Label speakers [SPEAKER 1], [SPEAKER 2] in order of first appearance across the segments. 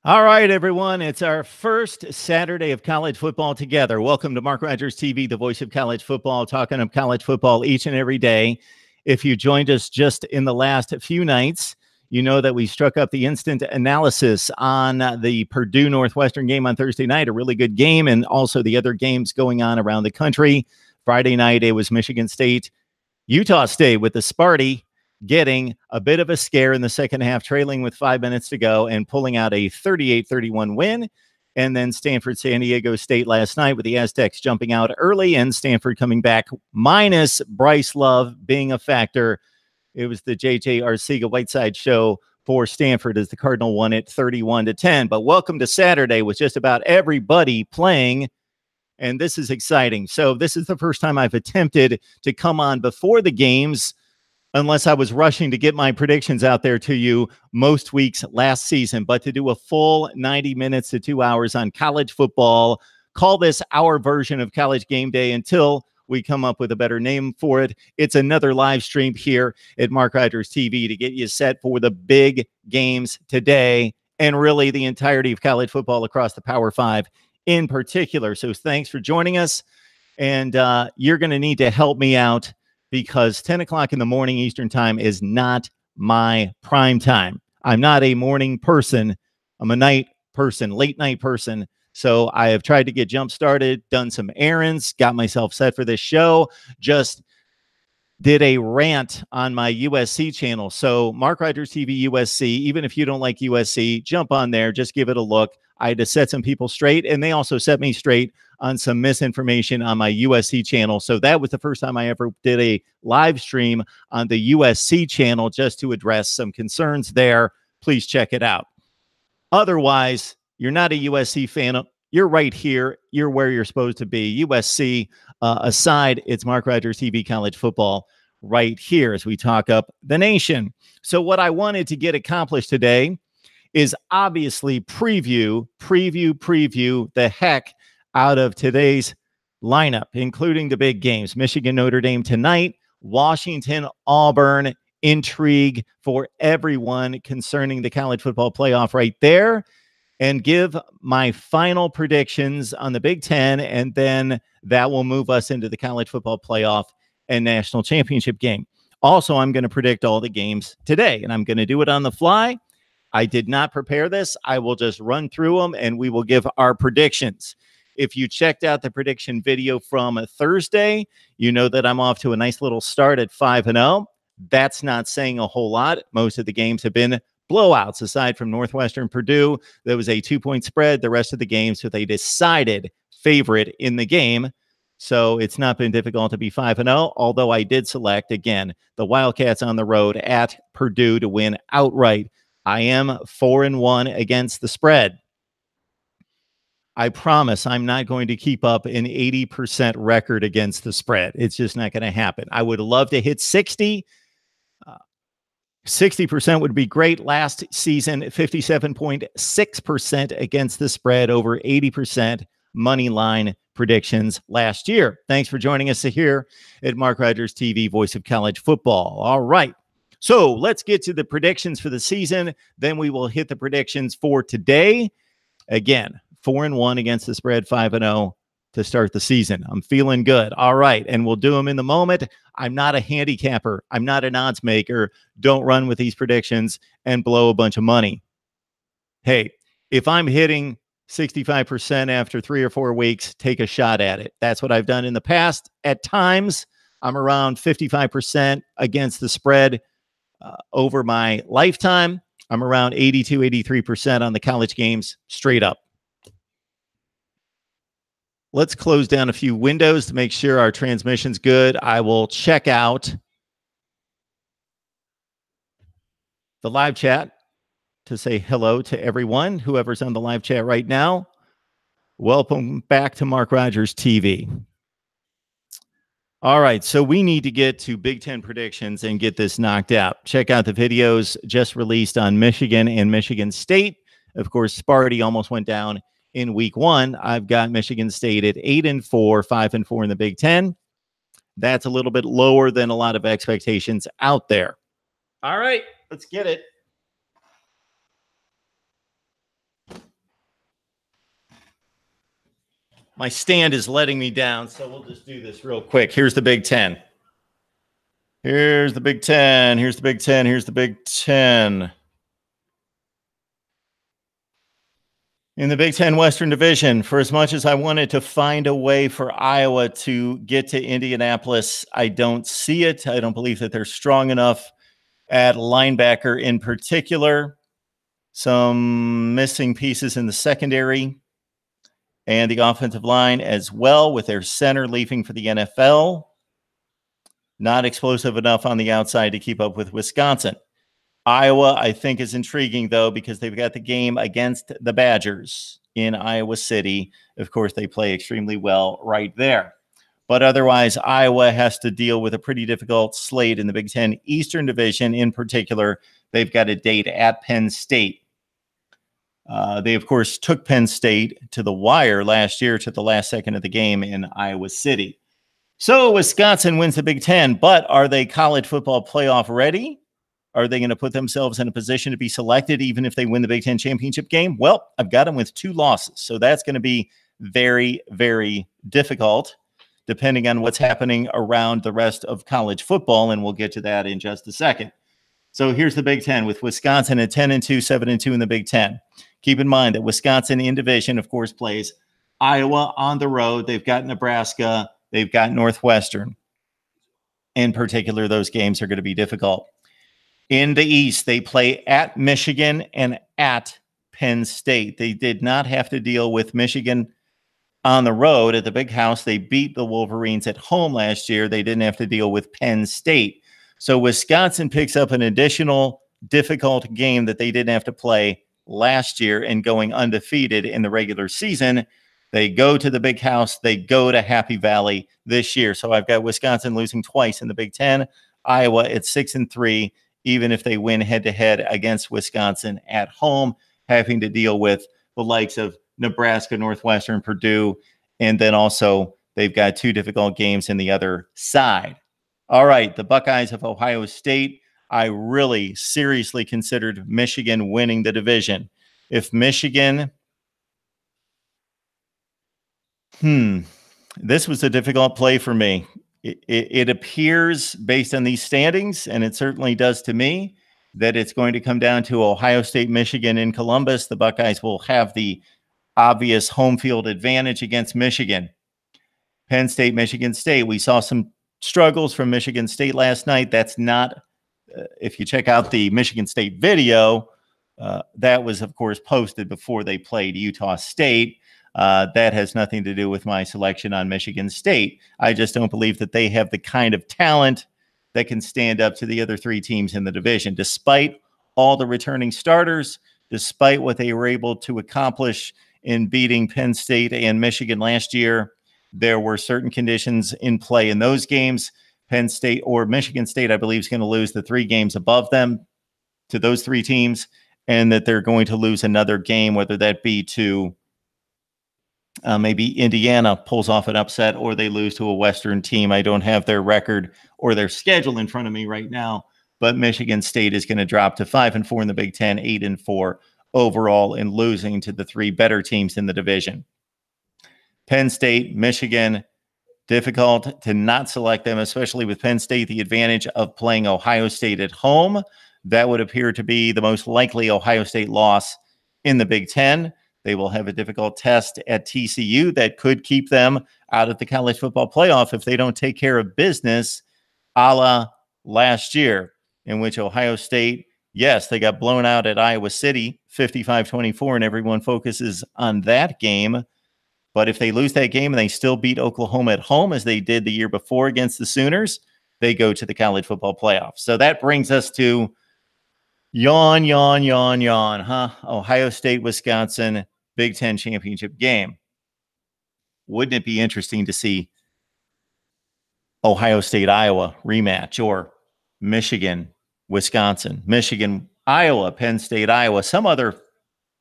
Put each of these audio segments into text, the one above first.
[SPEAKER 1] All right, everyone. It's our first Saturday of college football together. Welcome to Mark Rogers TV, the voice of college football, talking of college football each and every day. If you joined us just in the last few nights, you know that we struck up the instant analysis on the Purdue-Northwestern game on Thursday night, a really good game, and also the other games going on around the country. Friday night, it was Michigan State, Utah State with the Sparty getting a bit of a scare in the second half, trailing with 5 minutes to go and pulling out a 38-31 win. And then Stanford, San Diego State last night with the Aztecs jumping out early and Stanford coming back minus Bryce Love being a factor. It was the J.J. Arcega-Whiteside show for Stanford as the Cardinal won it 31-10. But welcome to Saturday with just about everybody playing, and this is exciting. So this is the first time I've attempted to come on before the games, unless I was rushing to get my predictions out there to you most weeks last season. But to do a full 90 minutes to 2 hours on college football, call this our version of College Game Day until we come up with a better name for it. It's another live stream here at Mark Rogers TV to get you set for the big games today and really the entirety of college football across the Power Five in particular. So thanks for joining us. And you're going to need to help me out, because 10 o'clock in the morning Eastern time is not my prime time. I'm not a morning person. I'm a night person, late night person. So I have tried to get jump started, done some errands, got myself set for this show, just did a rant on my USC channel. So Mark Rogers TV USC, even if you don't like USC, jump on there, just give it a look. I had to set some people straight, and they also set me straight on some misinformation on my USC channel. So that was the first time I ever did a live stream on the USC channel just to address some concerns there. Please check it out. Otherwise, you're not a USC fan. You're right here. You're where you're supposed to be. USC aside, it's Mark Rogers TV college football right here as we talk up the nation. So what I wanted to get accomplished today is obviously preview the heck out of today's lineup, including the big games. Michigan-Notre Dame tonight, Washington-Auburn, intrigue for everyone concerning the college football playoff right there, and give my final predictions on the Big Ten, and then that will move us into the college football playoff and national championship game. Also, I'm going to predict all the games today, and I'm going to do it on the fly. I did not prepare this. I will just run through them, and we will give our predictions. If you checked out the prediction video from Thursday, you know that I'm off to a nice little start at 5-0. That's not saying a whole lot. Most of the games have been blowouts, aside from Northwestern Purdue. There was a 2-point spread. The rest of the games with a decided favorite in the game. So it's not been difficult to be 5-0, although I did select, again, the Wildcats on the road at Purdue to win outright. I am 4-1 against the spread. I promise I'm not going to keep up an 80% record against the spread. It's just not going to happen. I would love to hit 60. 60% would be great. Last season, 57.6% against the spread, over 80% money line predictions last year. Thanks for joining us here at Mark Rogers TV, voice of college football. All right. So let's get to the predictions for the season. Then we will hit the predictions for today. Again, 4-1 against the spread, 5-0 to start the season. I'm feeling good. All right. And we'll do them in the moment. I'm not a handicapper. I'm not an odds maker. Don't run with these predictions and blow a bunch of money. Hey, if I'm hitting 65% after 3 or 4 weeks, take a shot at it. That's what I've done in the past. At times, I'm around 55% against the spread. Over my lifetime, I'm around 82, 83% on the college games straight up. Let's close down a few windows to make sure our transmission's good. I will check out the live chat to say hello to everyone, whoever's on the live chat right now. Welcome back to Mark Rogers TV. All right, so we need to get to Big Ten predictions and get this knocked out. Check out the videos just released on Michigan and Michigan State. Of course, Sparty almost went down in week 1. I've got Michigan State at 8-4, 5-4 in the Big Ten. That's a little bit lower than a lot of expectations out there. All right, let's get it. My stand is letting me down, so we'll just do this real quick. Here's the Big Ten. Here's the Big Ten. Here's the Big Ten. Here's the Big Ten. In the Big Ten Western Division, for as much as I wanted to find a way for Iowa to get to Indianapolis, I don't see it. I don't believe that they're strong enough at linebacker in particular. Some missing pieces in the secondary and the offensive line as well, with their center leaving for the NFL. Not explosive enough on the outside to keep up with Wisconsin. Iowa, I think, is intriguing, though, because they've got the game against the Badgers in Iowa City. Of course, they play extremely well right there. But otherwise, Iowa has to deal with a pretty difficult slate in the Big Ten Eastern Division. In particular, they've got a date at Penn State. They, of course, took Penn State to the wire last year, to the last second of the game in Iowa City. So Wisconsin wins the Big Ten, but are they college football playoff ready? Are they going to put themselves in a position to be selected even if they win the Big Ten championship game? Well, I've got them with 2 losses. So that's going to be very, very difficult depending on what's happening around the rest of college football. And we'll get to that in just a second. So here's the Big Ten with Wisconsin at 10-2, 7-2 in the Big Ten. Keep in mind that Wisconsin in division, of course, plays Iowa on the road. They've got Nebraska. They've got Northwestern. In particular, those games are going to be difficult. In the East, they play at Michigan and at Penn State. They did not have to deal with Michigan on the road at the Big House. They beat the Wolverines at home last year. They didn't have to deal with Penn State. So Wisconsin picks up an additional difficult game that they didn't have to play last year and going undefeated in the regular season. They go to the Big House. They go to Happy Valley this year. So I've got Wisconsin losing twice in the Big Ten. Iowa at 6-3. Even if they win head-to-head against Wisconsin at home, having to deal with the likes of Nebraska, Northwestern, Purdue, and then also they've got 2 difficult games in the other side. All right, the Buckeyes of Ohio State. I really seriously considered Michigan winning the division. If Michigan, this was a difficult play for me. It appears, based on these standings, and it certainly does to me, that it's going to come down to Ohio State, Michigan in Columbus. The Buckeyes will have the obvious home field advantage against Michigan. Penn State, Michigan State. We saw some struggles from Michigan State last night. That's not, if you check out the Michigan State video, that was, of course, posted before they played Utah State. That has nothing to do with my selection on Michigan State. I just don't believe that they have the kind of talent that can stand up to the other 3 teams in the division. Despite all the returning starters, despite what they were able to accomplish in beating Penn State and Michigan last year, there were certain conditions in play in those games. Penn State or Michigan State, I believe, is going to lose the 3 games above them to those 3 teams, and that they're going to lose another game, whether that be to maybe Indiana pulls off an upset or they lose to a Western team. I don't have their record or their schedule in front of me right now, but Michigan State is going to drop to 5-4 in the Big Ten, 8-4 overall, and losing to the 3 better teams in the division. Penn State, Michigan, difficult to not select them, especially with Penn State, the advantage of playing Ohio State at home. That would appear to be the most likely Ohio State loss in the Big Ten. They will have a difficult test at TCU that could keep them out of the college football playoff if they don't take care of business, a la last year, in which Ohio State, yes, they got blown out at Iowa City, 55-24, and everyone focuses on that game. But if they lose that game and they still beat Oklahoma at home, as they did the year before against the Sooners, they go to the college football playoff. So that brings us to yawn, huh? Ohio State, Wisconsin, Big Ten championship game. Wouldn't it be interesting to see Ohio State, Iowa rematch, or Michigan, Wisconsin, Michigan, Iowa, Penn State, Iowa, some other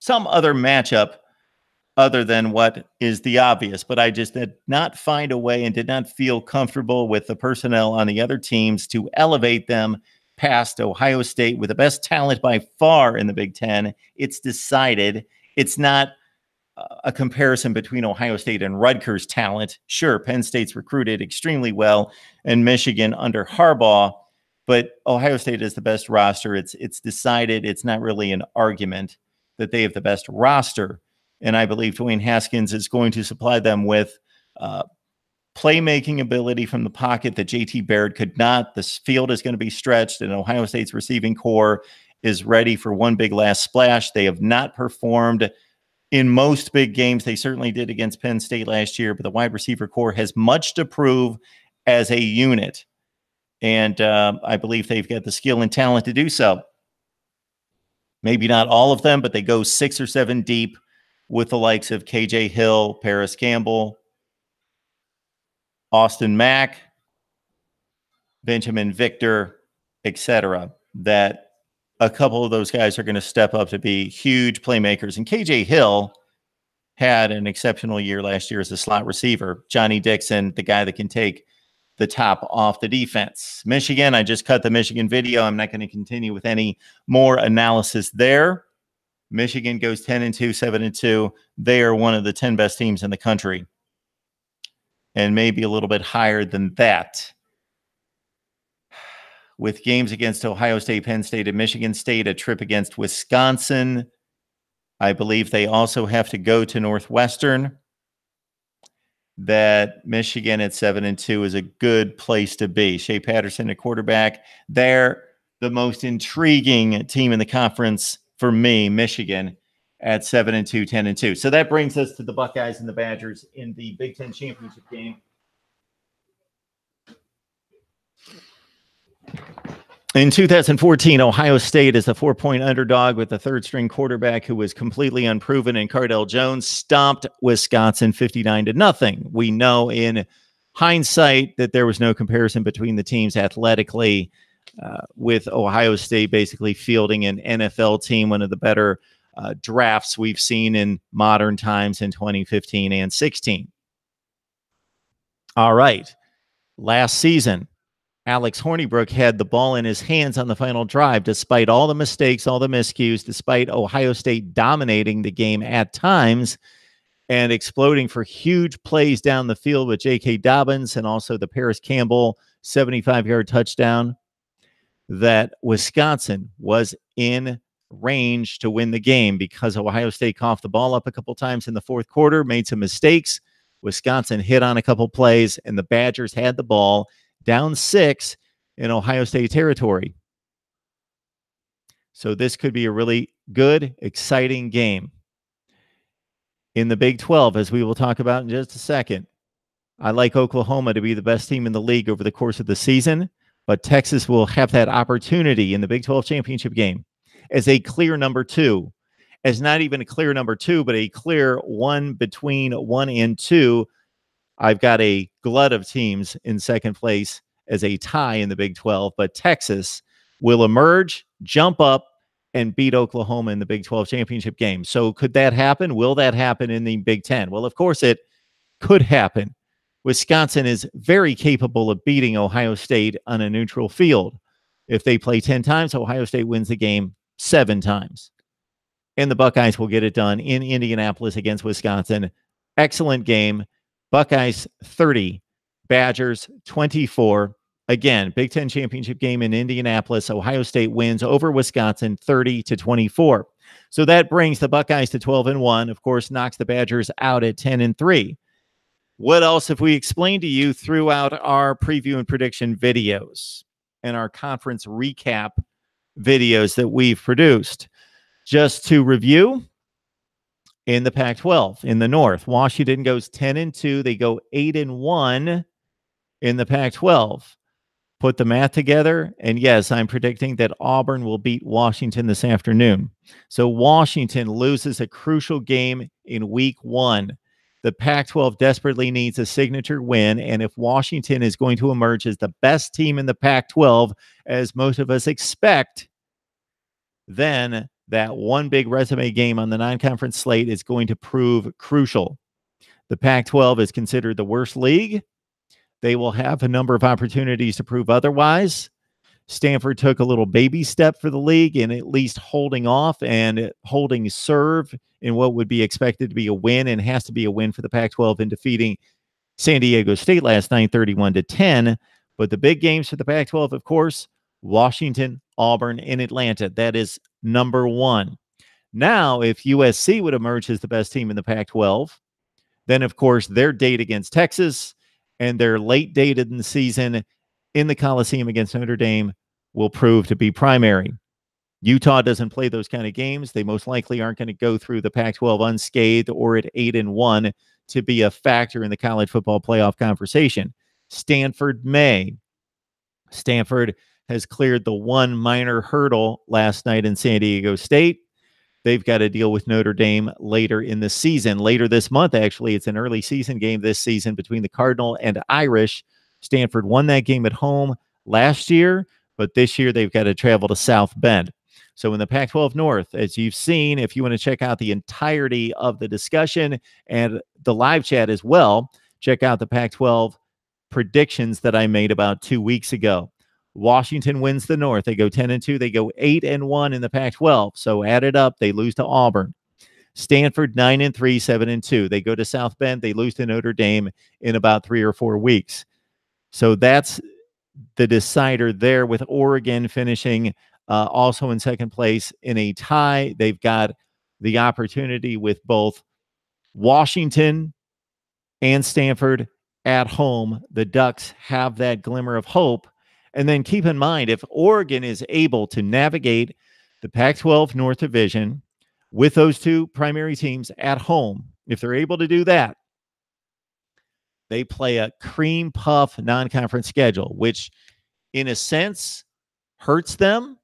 [SPEAKER 1] matchup other than what is the obvious? But I just did not find a way and did not feel comfortable with the personnel on the other teams to elevate them past Ohio State with the best talent by far in the Big Ten. It's decided. It's not a comparison between Ohio State and Rutgers talent. Sure, Penn State's recruited extremely well, and Michigan under Harbaugh, but Ohio State is the best roster. It's decided. It's not really an argument that they have the best roster, and I believe Dwayne Haskins is going to supply them with playmaking ability from the pocket that JT Barrett could not. This field is going to be stretched, and Ohio State's receiving core is ready for one big last splash. They have not performed in most big games. They certainly did against Penn State last year, but the wide receiver core has much to prove as a unit. And I believe they've got the skill and talent to do so. Maybe not all of them, but they go 6 or 7 deep with the likes of KJ Hill, Paris Campbell, Austin Mack, Benjamin Victor, etc. That a couple of those guys are going to step up to be huge playmakers. And KJ Hill had an exceptional year last year as a slot receiver. Johnny Dixon, the guy that can take the top off the defense. Michigan, I just cut the Michigan video. I'm not going to continue with any more analysis there. Michigan goes 10-2, 7-2. They are one of the 10 best teams in the country, and maybe a little bit higher than that. With games against Ohio State, Penn State, and Michigan State, a trip against Wisconsin. I believe they also have to go to Northwestern. That Michigan at 7-2 is a good place to be. Shea Patterson, a quarterback. They're the most intriguing team in the conference for me, Michigan, at 7-2, 10-2. So that brings us to the Buckeyes and the Badgers in the Big Ten championship game. In 2014, Ohio State is a 4-point underdog with a third-string quarterback who was completely unproven, and Cardell Jones stomped Wisconsin 59-0. We know in hindsight that there was no comparison between the teams athletically, with Ohio State basically fielding an NFL team, one of the better drafts we've seen in modern times in 2015 and 16. All right. Last season, Alex Hornibrook had the ball in his hands on the final drive, despite all the mistakes, all the miscues, despite Ohio State dominating the game at times and exploding for huge plays down the field with J.K. Dobbins and also the Paris Campbell 75-yard touchdown, that Wisconsin was in range to win the game because Ohio State coughed the ball up a couple times in the fourth quarter, made some mistakes. Wisconsin hit on a couple plays, and the Badgers had the ball down 6 in Ohio State territory. So this could be a really good, exciting game. In the Big 12, as we will talk about in just a second, I like Oklahoma to be the best team in the league over the course of the season, but Texas will have that opportunity in the Big 12 championship game as a clear number 2, as not even a clear number 2, but a clear one between 1 and 2. I've got a glut of teams in second place as a tie in the Big 12, but Texas will emerge, jump up, and beat Oklahoma in the Big 12 championship game. So could that happen? Will that happen in the Big 10? Well, of course it could happen. Wisconsin is very capable of beating Ohio State on a neutral field. If they play 10 times, Ohio State wins the game 7 times. And the Buckeyes will get it done in Indianapolis against Wisconsin. Excellent game. Buckeyes 30, Badgers 24. Again, Big Ten championship game in Indianapolis. Ohio State wins over Wisconsin 30-24. So that brings the Buckeyes to 12-1. Of course, knocks the Badgers out at 10-3. What else have we explained to you throughout our preview and prediction videos and our conference recap videos that we've produced? Just to review, in the Pac-12, in the North, Washington goes 10-2. They go 8-1 in the Pac-12. Put the math together, and yes, I'm predicting that Auburn will beat Washington this afternoon. So Washington loses a crucial game in week 1. The Pac-12 desperately needs a signature win, and if Washington is going to emerge as the best team in the Pac-12, as most of us expect, then that one big resume game on the non-conference slate is going to prove crucial. The Pac-12 is considered the worst league. They will have a number of opportunities to prove otherwise. Stanford took a little baby step for the league in at least holding off and holding serve in what would be expected to be a win, and has to be a win for the Pac-12, in defeating San Diego State last night 31-10. But the big games for the Pac-12, of course, Washington, Auburn, and Atlanta. That is number one. Now, if USC would emerge as the best team in the Pac-12, then, of course, their date against Texas and their late date in the season in the Coliseum against Notre Dame will prove to be primary. Utah doesn't play those kind of games. They most likely aren't going to go through the Pac-12 unscathed or at 8-1 to be a factor in the college football playoff conversation. Stanford may. Stanford has cleared the one minor hurdle last night in San Diego State. They've got to deal with Notre Dame later in the season. Later this month, actually, it's an early season game this season between the Cardinal and Irish. Stanford won that game at home last year, but this year they've got to travel to South Bend. So in the Pac-12 North, as you've seen, if you want to check out the entirety of the discussion and the live chat as well, check out the Pac-12 predictions that I made about 2 weeks ago. Washington wins the North. They go 10-2. They go 8-1 in the Pac-12. So add it up. They lose to Auburn. Stanford 9-3, 7-2. They go to South Bend. They lose to Notre Dame in about 3 or 4 weeks. So that's the decider there, with Oregon finishing also in second place in a tie. They've got the opportunity with both Washington and Stanford at home. The Ducks have that glimmer of hope. And then keep in mind, if Oregon is able to navigate the Pac-12 North Division with those two primary teams at home, if they're able to do that, they play a cream puff non-conference schedule, which in a sense hurts them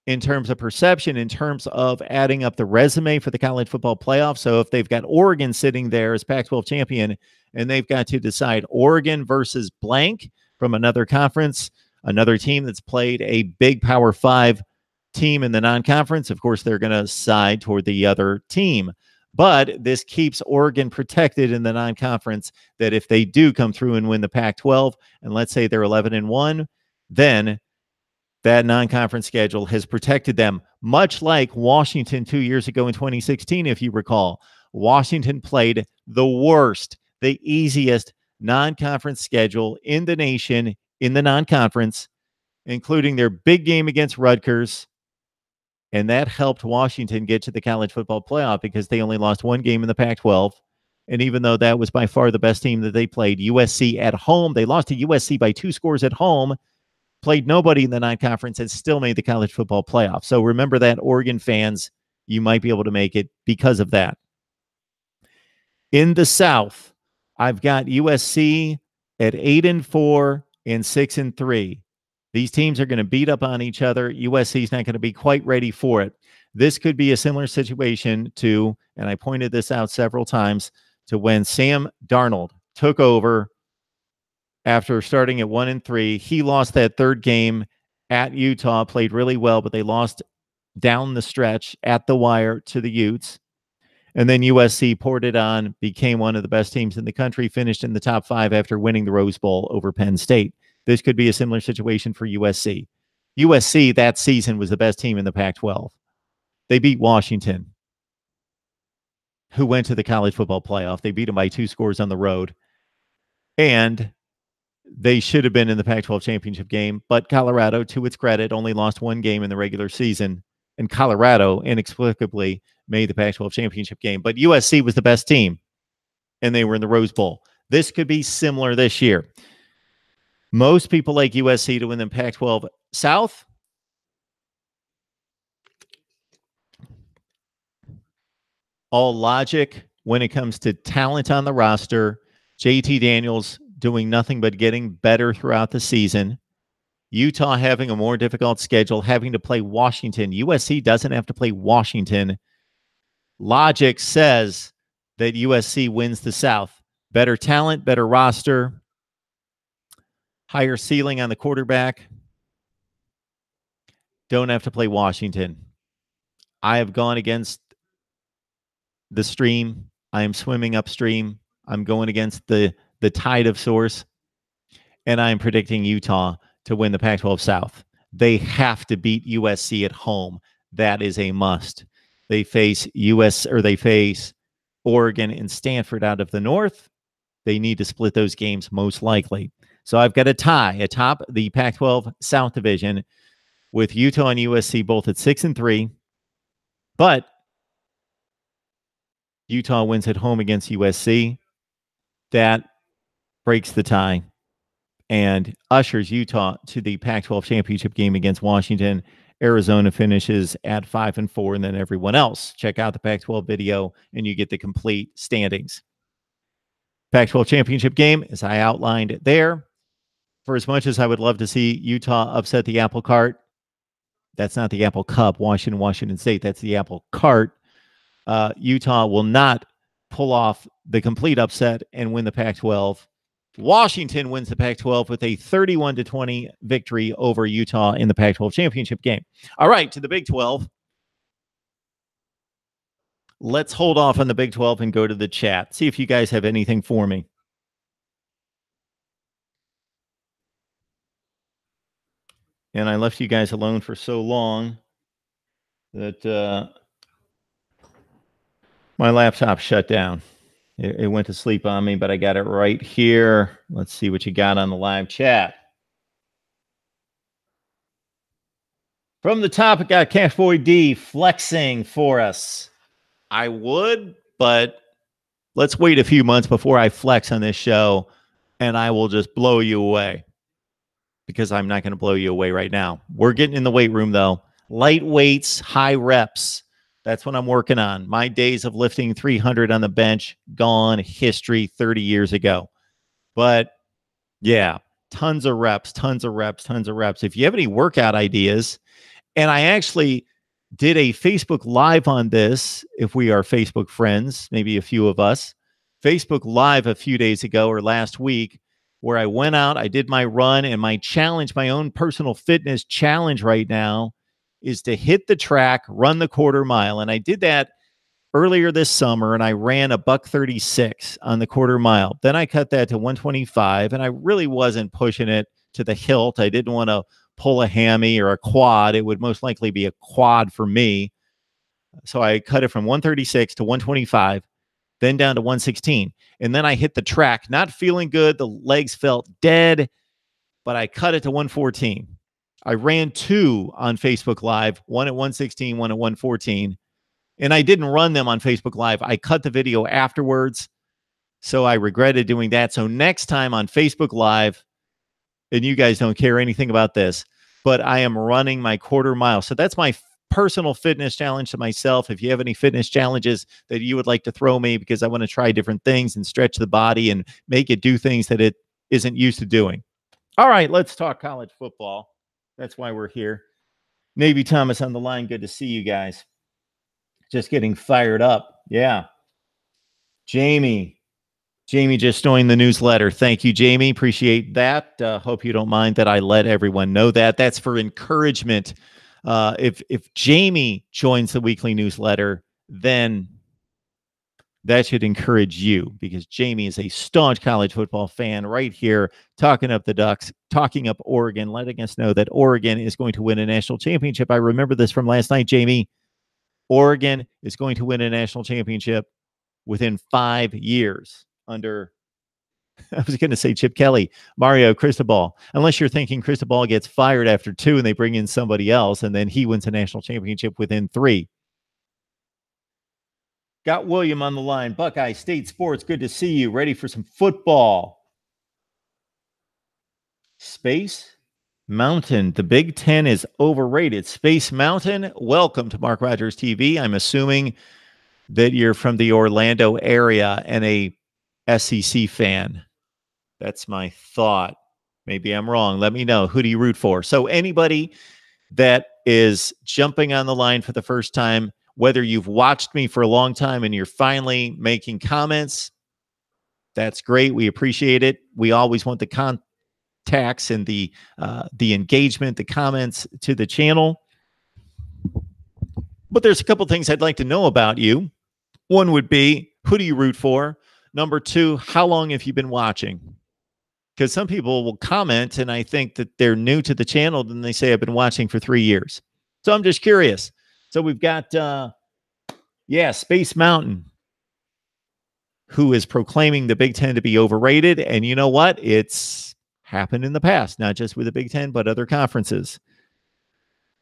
[SPEAKER 1] in terms of perception, in terms of adding up the resume for the college football playoff. So if they've got Oregon sitting there as Pac-12 champion and they've got to decide Oregon versus blank from another conference, another team that's played a big Power 5 team in the non-conference, of course, they're going to side toward the other team. But this keeps Oregon protected in the non-conference, that if they do come through and win the Pac-12, and let's say they're 11-1, then that non-conference schedule has protected them, much like Washington 2 years ago in 2016, if you recall. Washington played the worst, the easiest non-conference schedule in the nation in the non-conference, including their big game against Rutgers. And that helped Washington get to the college football playoff because they only lost one game in the Pac-12. And even though that was by far the best team that they played, USC at home, they lost to USC by 2 scores at home, played nobody in the non-conference, and still made the college football playoff. So remember that, Oregon fans, you might be able to make it because of that. In the South, I've got USC at 8-4 and 6-3. These teams are going to beat up on each other. USC is not going to be quite ready for it. This could be a similar situation to, and I pointed this out several times, to when Sam Darnold took over after starting at 1-3. He lost that third game at Utah, played really well, but they lost down the stretch at the wire to the Utes. And then USC poured it on, became one of the best teams in the country, finished in the top 5 after winning the Rose Bowl over Penn State. This could be a similar situation for USC. USC that season was the best team in the Pac-12. They beat Washington, who went to the college football playoff. They beat them by 2 scores on the road. And they should have been in the Pac-12 championship game. But Colorado, to its credit, only lost 1 game in the regular season. And Colorado inexplicably made the Pac-12 championship game. But USC was the best team, and they were in the Rose Bowl. This could be similar this year. Most people like USC to win the Pac-12 South. All logic when it comes to talent on the roster. JT Daniels doing nothing but getting better throughout the season. Utah having a more difficult schedule, having to play Washington. USC doesn't have to play Washington. Logic says that USC wins the South. Better talent, better roster, higher ceiling on the quarterback. Don't have to play Washington. I have gone against the stream. I am swimming upstream. I'm going against the tide of source. And I am predicting Utah to win the Pac-12 South. they have to beat USC at home. That is a must. They face they face Oregon and Stanford out of the North. They need to split those games most likely. So I've got a tie atop the Pac-12 South Division with Utah and USC both at 6-3. But Utah wins at home against USC. That breaks the tie and ushers Utah to the Pac-12 championship game against Washington. Arizona finishes at 5-4, and then everyone else. Check out the Pac-12 video, and you get the complete standings. Pac-12 championship game, as I outlined there. For as much as I would love to see Utah upset the apple cart, that's not the Apple Cup, Washington State. That's the apple cart. Utah will not pull off the complete upset and win the Pac-12. Washington wins the Pac-12 with a 31-20 victory over Utah in the Pac-12 championship game. All right, to the Big 12. Let's hold off on the Big 12 and go to the chat. See if you guys have anything for me. And I left you guys alone for so long that my laptop shut down. It went to sleep on me, but I got it right here. Let's see what you got on the live chat. From the top, it got Cashboy D flexing for us. I would, but let's wait a few months before I flex on this show, and I will just blow you away because I'm not going to blow you away right now. We're getting in the weight room, though. Light weights, high reps. That's what I'm working on. My days of lifting 300 on the bench, gone, history 30 years ago. But yeah, tons of reps. If you have any workout ideas, and I actually did a Facebook Live on this, if we are Facebook friends, maybe a few of us, Facebook Live a few days ago or last week, where I went out, I did my run, and my challenge, my own personal fitness challenge right now is to hit the track, run the quarter mile. And I did that earlier this summer, and I ran a $1:36 on the quarter mile. Then I cut that to 125, and I really wasn't pushing it to the hilt. I didn't want to pull a hammy or a quad. It would most likely be a quad for me. So I cut it from 136 to 125, then down to 116. And then I hit the track, not feeling good. The legs felt dead, but I cut it to 114. I ran two on Facebook Live, one at 116, one at 114. And I didn't run them on Facebook Live. I cut the video afterwards. So I regretted doing that. So next time on Facebook Live, and you guys don't care anything about this, but I am running my quarter mile. So that's my personal fitness challenge to myself. If you have any fitness challenges that you would like to throw me, because I want to try different things and stretch the body and make it do things that it isn't used to doing. All right, let's talk college football. That's why we're here. Navy Thomas on the line. Good to see you guys. Just getting fired up. Yeah. Jamie just joined the newsletter. Thank you, Jamie. Appreciate that. Hope you don't mind that I let everyone know that. That's for encouragement. If Jamie joins the weekly newsletter, then that should encourage you, because Jamie is a staunch college football fan right here, talking up the Ducks, talking up Oregon, letting us know that Oregon is going to win a national championship. I remember this from last night, Jamie. Oregon is going to win a national championship within 5 years under, I was going to say Chip Kelly, Mario Cristobal, unless you're thinking Cristobal gets fired after 2 and they bring in somebody else and then he wins a national championship within 3. Got William on the line. Buckeye State Sports, good to see you. Ready for some football. Space Mountain. The Big Ten is overrated. Space Mountain, welcome to Mark Rogers TV. I'm assuming that you're from the Orlando area and a SEC fan. That's my thought. Maybe I'm wrong. Let me know. Who do you root for? So anybody that is jumping on the line for the first time, whether you've watched me for a long time and you're finally making comments, that's great. We appreciate it. We always want the contacts and the engagement, the comments to the channel. But there's a couple things I'd like to know about you. One would be, who do you root for? Number 2, how long have you been watching? because some people will comment, and I think that they're new to the channel, and they say, I've been watching for 3 years. So I'm just curious. So we've got, Space Mountain, who is proclaiming the Big Ten to be overrated. And you know what? It's happened in the past, not just with the Big Ten, but other conferences.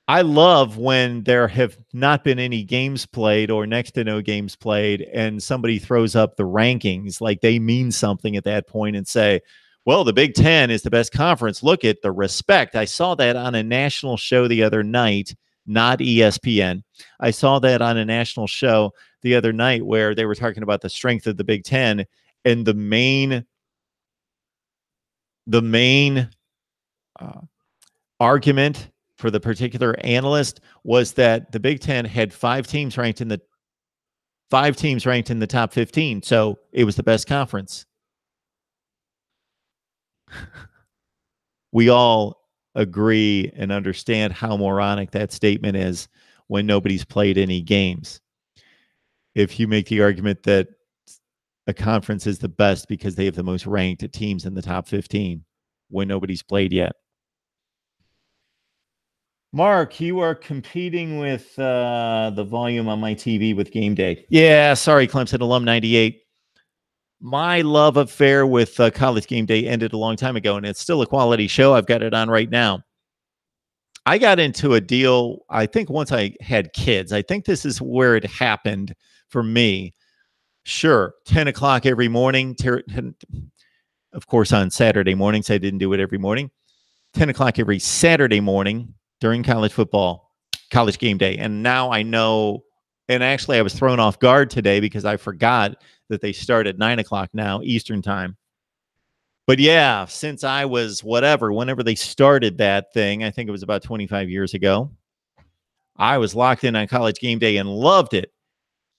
[SPEAKER 1] I love when there have not been any games played or next to no games played, and somebody throws up the rankings like they mean something at that point and say, well, the Big Ten is the best conference. Look at the respect. I saw that on a national show the other night, not ESPN. I saw that on a national show the other night where they were talking about the strength of the Big Ten, and the main argument for the particular analyst was that the Big Ten had five teams ranked in the top 15, so it was the best conference. We all agree and understand how moronic that statement is when nobody's played any games. If you make the argument that a conference is the best because they have the most ranked teams in the top 15 when nobody's played yet. Mark, you are competing with the volume on my TV with Game Day. Yeah, sorry, Clemson alum 98. My love affair with College Game Day ended a long time ago, and it's still a quality show. I've got it on right now. I got into a deal, I think, once I had kids. I think this is where it happened for me. Sure, 10 o'clock every morning. Of course, on Saturday mornings, I didn't do it every morning. 10 o'clock every Saturday morning during college football, College Game Day. And now I know, and actually I was thrown off guard today because I forgot that they start at 9 o'clock now, Eastern time. But yeah, since I was whenever they started that thing, I think it was about 25 years ago, I was locked in on College Game Day and loved it.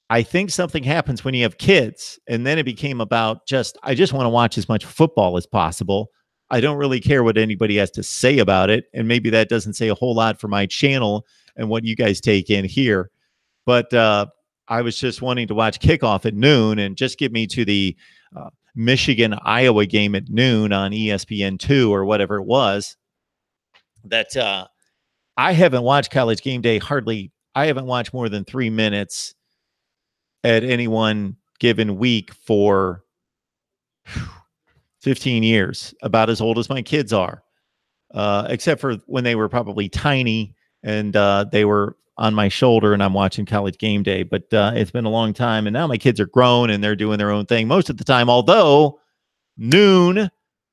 [SPEAKER 1] I think something happens when you have kids, and then it became about I just want to watch as much football as possible. I don't really care what anybody has to say about it, and maybe that doesn't say a whole lot for my channel and what you guys take in here. But I was just wanting to watch Kickoff at noon and just get me to the Michigan-Iowa game at noon on ESPN2 or whatever it was. That I haven't watched College Game Day I haven't watched more than 3 minutes at any one given week for 15 years, about as old as my kids are, except for when they were probably tiny and they were on my shoulder and I'm watching College Game Day. But it's been a long time, and now my kids are grown and they're doing their own thing most of the time. Although noon,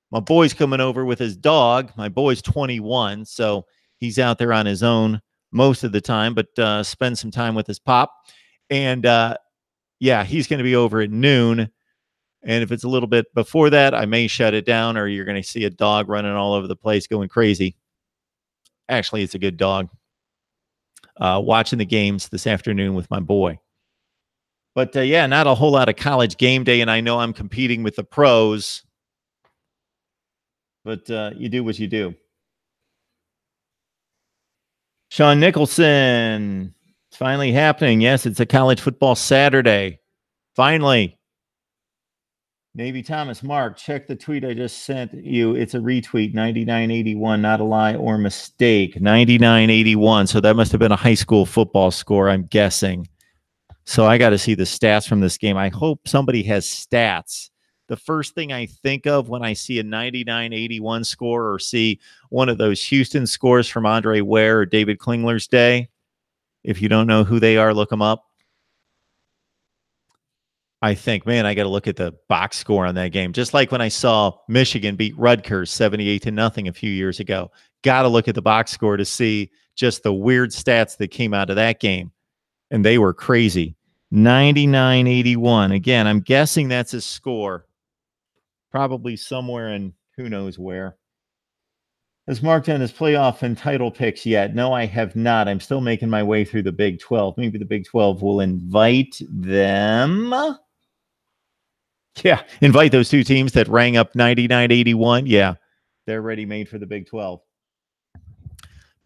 [SPEAKER 1] my boy's coming over with his dog. My boy's 21, so he's out there on his own most of the time, but spend some time with his pop. And yeah, he's going to be over at noon. And if it's a little bit before that, I may shut it down, or you're going to see a dog running all over the place going crazy. Actually, it's a good dog. Watching the games this afternoon with my boy. But yeah, not a whole lot of College Game Day, and I know I'm competing with the pros. But you do what you do. Sean Nicholson. It's finally happening. Yes, it's a college football Saturday. Finally. Navy Thomas, Mark, check the tweet I just sent you. It's a retweet, 9981, not a lie or mistake. 9981. So that must have been a high school football score, I'm guessing. So I got to see the stats from this game. I hope somebody has stats. The first thing I think of when I see a 9981 score or see one of those Houston scores from Andre Ware or David Klingler's day, if you don't know who they are, look them up. I think, man, I got to look at the box score on that game. Just like when I saw Michigan beat Rutgers 78-0 a few years ago. Got to look at the box score to see just the weird stats that came out of that game. And they were crazy. 99-81. Again, I'm guessing that's a score. Probably somewhere in who knows where. Has Mark done his playoff and title picks yet? No, I have not. I'm still making my way through the Big 12. Maybe the Big 12 will invite them. Yeah, invite those two teams that rang up 99-81. Yeah, they're ready made for the Big 12.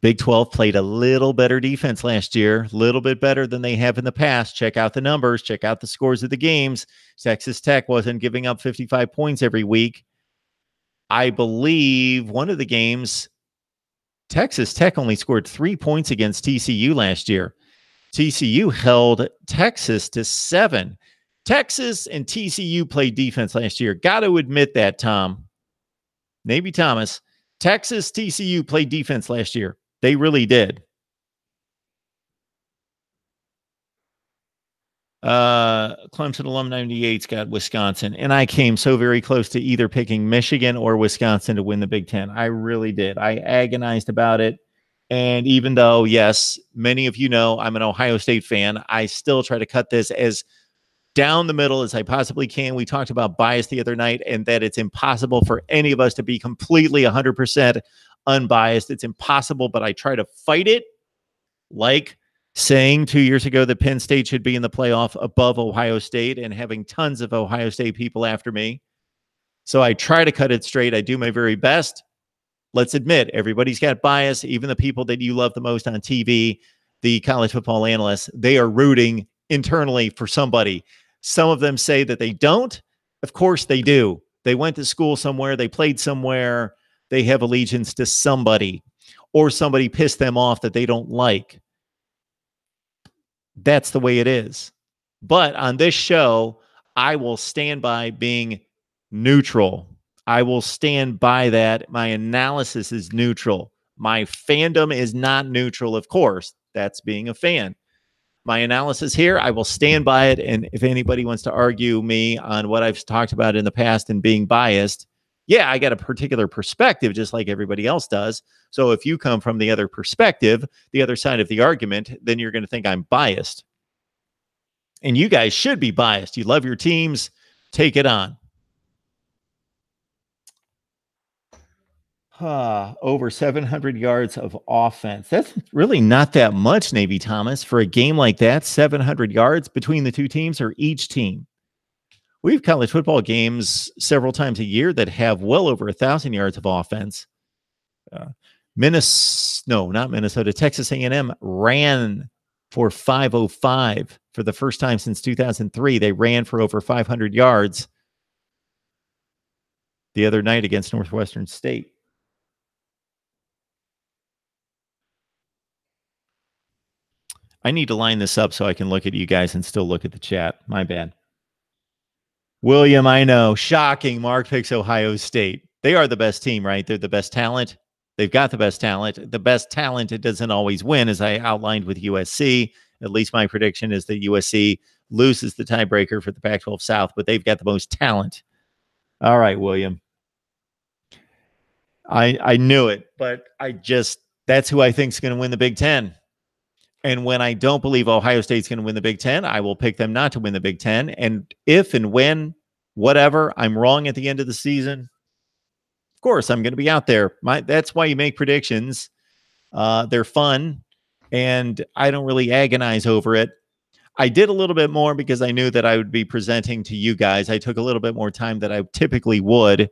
[SPEAKER 1] Big 12 played a little better defense last year, a little bit better than they have in the past. Check out the numbers. Check out the scores of the games. Texas Tech wasn't giving up 55 points every week. I believe one of the games, Texas Tech only scored 3 points against TCU last year. TCU held Texas to 7. Texas and TCU played defense last year. Got to admit that, Tom. Maybe Thomas. Texas, TCU played defense last year. They really did. Clemson alum 98's got Wisconsin, and I came so very close to either picking Michigan or Wisconsin to win the Big Ten. I really did. I agonized about it. And even though, yes, many of you know I'm an Ohio State fan, I still try to cut this as down the middle as I possibly can. We talked about bias the other night and that it's impossible for any of us to be completely 100% unbiased. It's impossible, but I try to fight it, like saying 2 years ago that Penn State should be in the playoff above Ohio State and having tons of Ohio State people after me. So I try to cut it straight. I do my very best. Let's admit, everybody's got bias. Even the people that you love the most on TV, the college football analysts, they are rooting internally for somebody. Some of them say that they don't. Of course they do. They went to school somewhere. They played somewhere. They have allegiance to somebody, or somebody pissed them off that they don't like. That's the way it is. But on this show, I will stand by being neutral. I will stand by that. My analysis is neutral. My fandom is not neutral, of course. That's being a fan. My analysis here, I will stand by it. And if anybody wants to argue me on what I've talked about in the past and being biased, yeah, I got a particular perspective, just like everybody else does. So if you come from the other perspective, the other side of the argument, then you're going to think I'm biased. And you guys should be biased. You love your teams. Take it on. Over 700 yards of offense. That's really not that much, Navy Thomas, for a game like that. 700 yards between the two teams or each team. We have college football games several times a year that have well over 1,000 yards of offense. Not Minnesota. Texas A&M ran for 505 for the first time since 2003. They ran for over 500 yards the other night against Northwestern State. I need to line this up so I can look at you guys and still look at the chat. My bad. William, I know. Shocking. Mark picks Ohio State. They are the best team, right? They're the best talent. They've got the best talent. The best talent, it doesn't always win, as I outlined with USC. At least my prediction is that USC loses the tiebreaker for the Pac-12 South, but they've got the most talent. All right, William. I knew it, but that's who I think is going to win the Big Ten. And when I don't believe Ohio State's going to win the Big Ten, I will pick them not to win the Big Ten. And if and when, whatever, I'm wrong at the end of the season, of course, I'm going to be out there. That's why you make predictions. They're fun, and I don't really agonize over it. I did a little bit more because I knew that I would be presenting to you guys. I took a little bit more time than I typically would.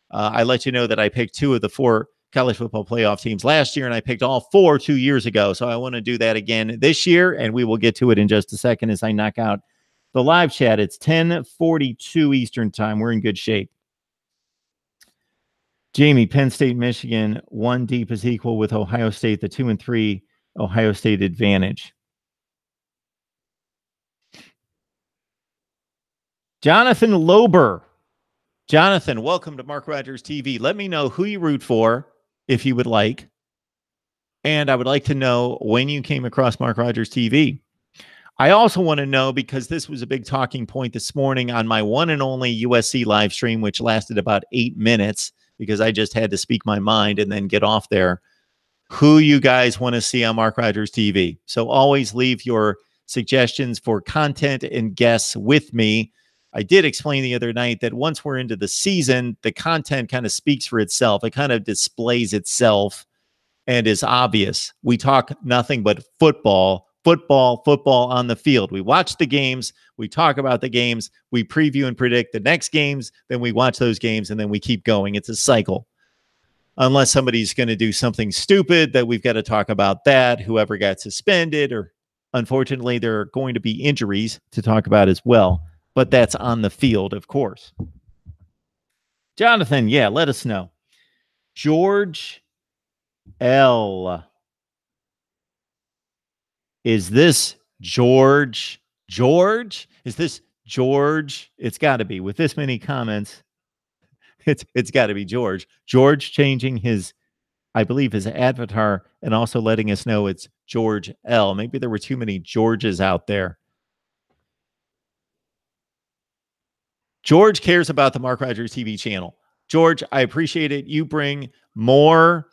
[SPEAKER 1] I let you know that I picked 2 of the 4 college football playoff teams last year, and I picked all 4 2 years ago. So I want to do that again this year, and we will get to it in just a second as I knock out the live chat. It's 10:42 Eastern time. We're in good shape. Jamie, Penn State, Michigan, 1 deep is equal with Ohio State, the 2 and 3 Ohio State advantage. Jonathan Lober. Jonathan, welcome to Mark Rogers TV. Let me know who you root for, if you would like. And I would like to know when you came across Mark Rogers TV. I also want to know, because this was a big talking point this morning on my one and only USC live stream, which lasted about 8 minutes, because I just had to speak my mind and then get off there, who you guys want to see on Mark Rogers TV. So always leave your suggestions for content and guests with me. I did explain the other night that once we're into the season, the content kind of speaks for itself. It kind of displays itself and is obvious. We talk nothing but football on the field. We watch the games. We talk about the games. We preview and predict the next games. Then we watch those games, and then we keep going. It's a cycle. Unless somebody's going to do something stupid that we've got to talk about that, whoever got suspended, or unfortunately, there are going to be injuries to talk about as well. But that's on the field, of course. Jonathan, yeah, let us know. George L. Is this George? George? Is this George? It's got to be. With this many comments, it's got to be George. George changing his, I believe, his avatar and also letting us know it's George L. Maybe there were too many Georges out there. George cares about the Mark Rogers TV channel. George, I appreciate it. You bring more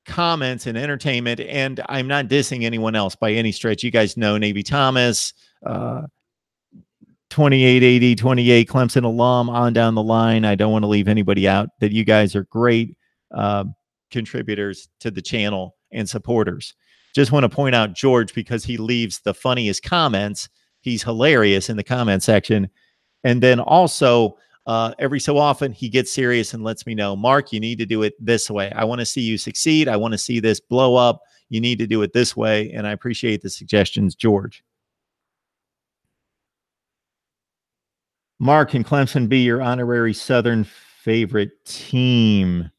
[SPEAKER 1] comments and entertainment, and I'm not dissing anyone else by any stretch. You guys know Navy Thomas, 2880, 28 Clemson alum, on down the line. I don't want to leave anybody out. That you guys are great contributors to the channel and supporters. Just want to point out George because he leaves the funniest comments. He's hilarious in the comment section. And then also, every so often, he gets serious and lets me know, Mark, you need to do it this way. I want to see you succeed. I want to see this blow up. You need to do it this way. And I appreciate the suggestions, George. Mark, can Clemson be your honorary Southern favorite team?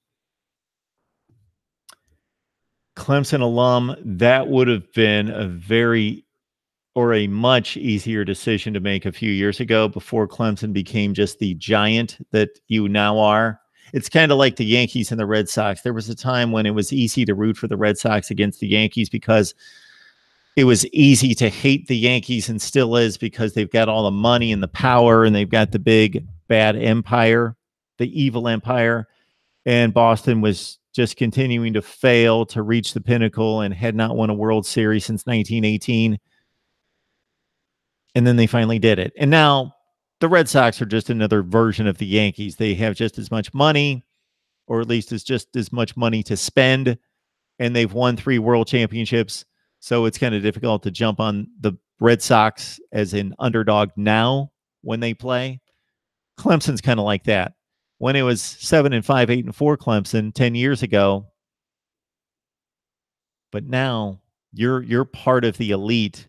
[SPEAKER 1] Clemson alum, that would have been a much easier decision to make a few years ago before Clemson became just the giant that you now are. It's kind of like the Yankees and the Red Sox. There was a time when it was easy to root for the Red Sox against the Yankees because it was easy to hate the Yankees, and still is, because they've got all the money and the power and they've got the big bad empire, the evil empire. And Boston was just continuing to fail to reach the pinnacle and had not won a World Series since 1918. And then they finally did it. And now the Red Sox are just another version of the Yankees. They have just as much money, or at least it's just as much money to spend. And they've won 3 world championships. So it's kind of difficult to jump on the Red Sox as an underdog now when they play. Clemson's kind of like that. When it was 7-5, 8-4 Clemson 10 years ago. But now you're part of the elite.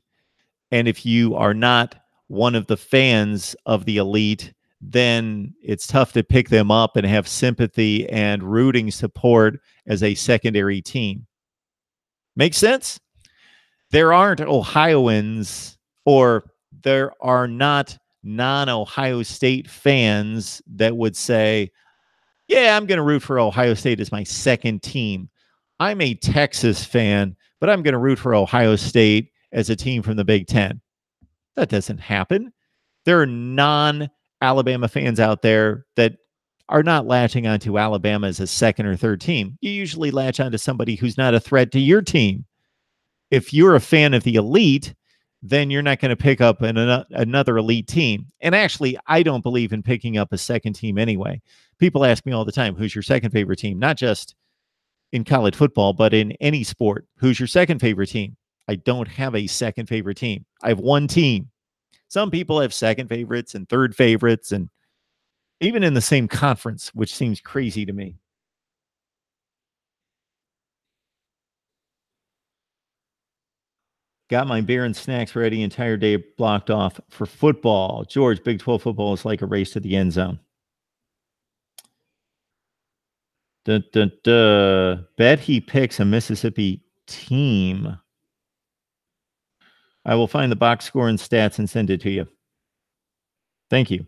[SPEAKER 1] And if you are not one of the fans of the elite, then it's tough to pick them up and have sympathy and rooting support as a secondary team. Makes sense? There aren't Ohioans, or there are not non-Ohio State fans that would say, yeah, I'm going to root for Ohio State as my second team. I'm a Texas fan, but I'm going to root for Ohio State as a team from the Big Ten. That doesn't happen. There are non-Alabama fans out there that are not latching onto Alabama as a second or third team. You usually latch onto somebody who's not a threat to your team. If you're a fan of the elite, then you're not going to pick up another elite team. And actually, I don't believe in picking up a second team anyway. People ask me all the time, who's your second favorite team? Not just in college football, but in any sport. Who's your second favorite team? I don't have a second favorite team. I have one team. Some people have second favorites and third favorites, and even in the same conference, which seems crazy to me. Got my beer and snacks ready. Entire day blocked off for football. George, Big 12 football is like a race to the end zone. Bet he picks a Mississippi team. I will find the box score and stats and send it to you. Thank you.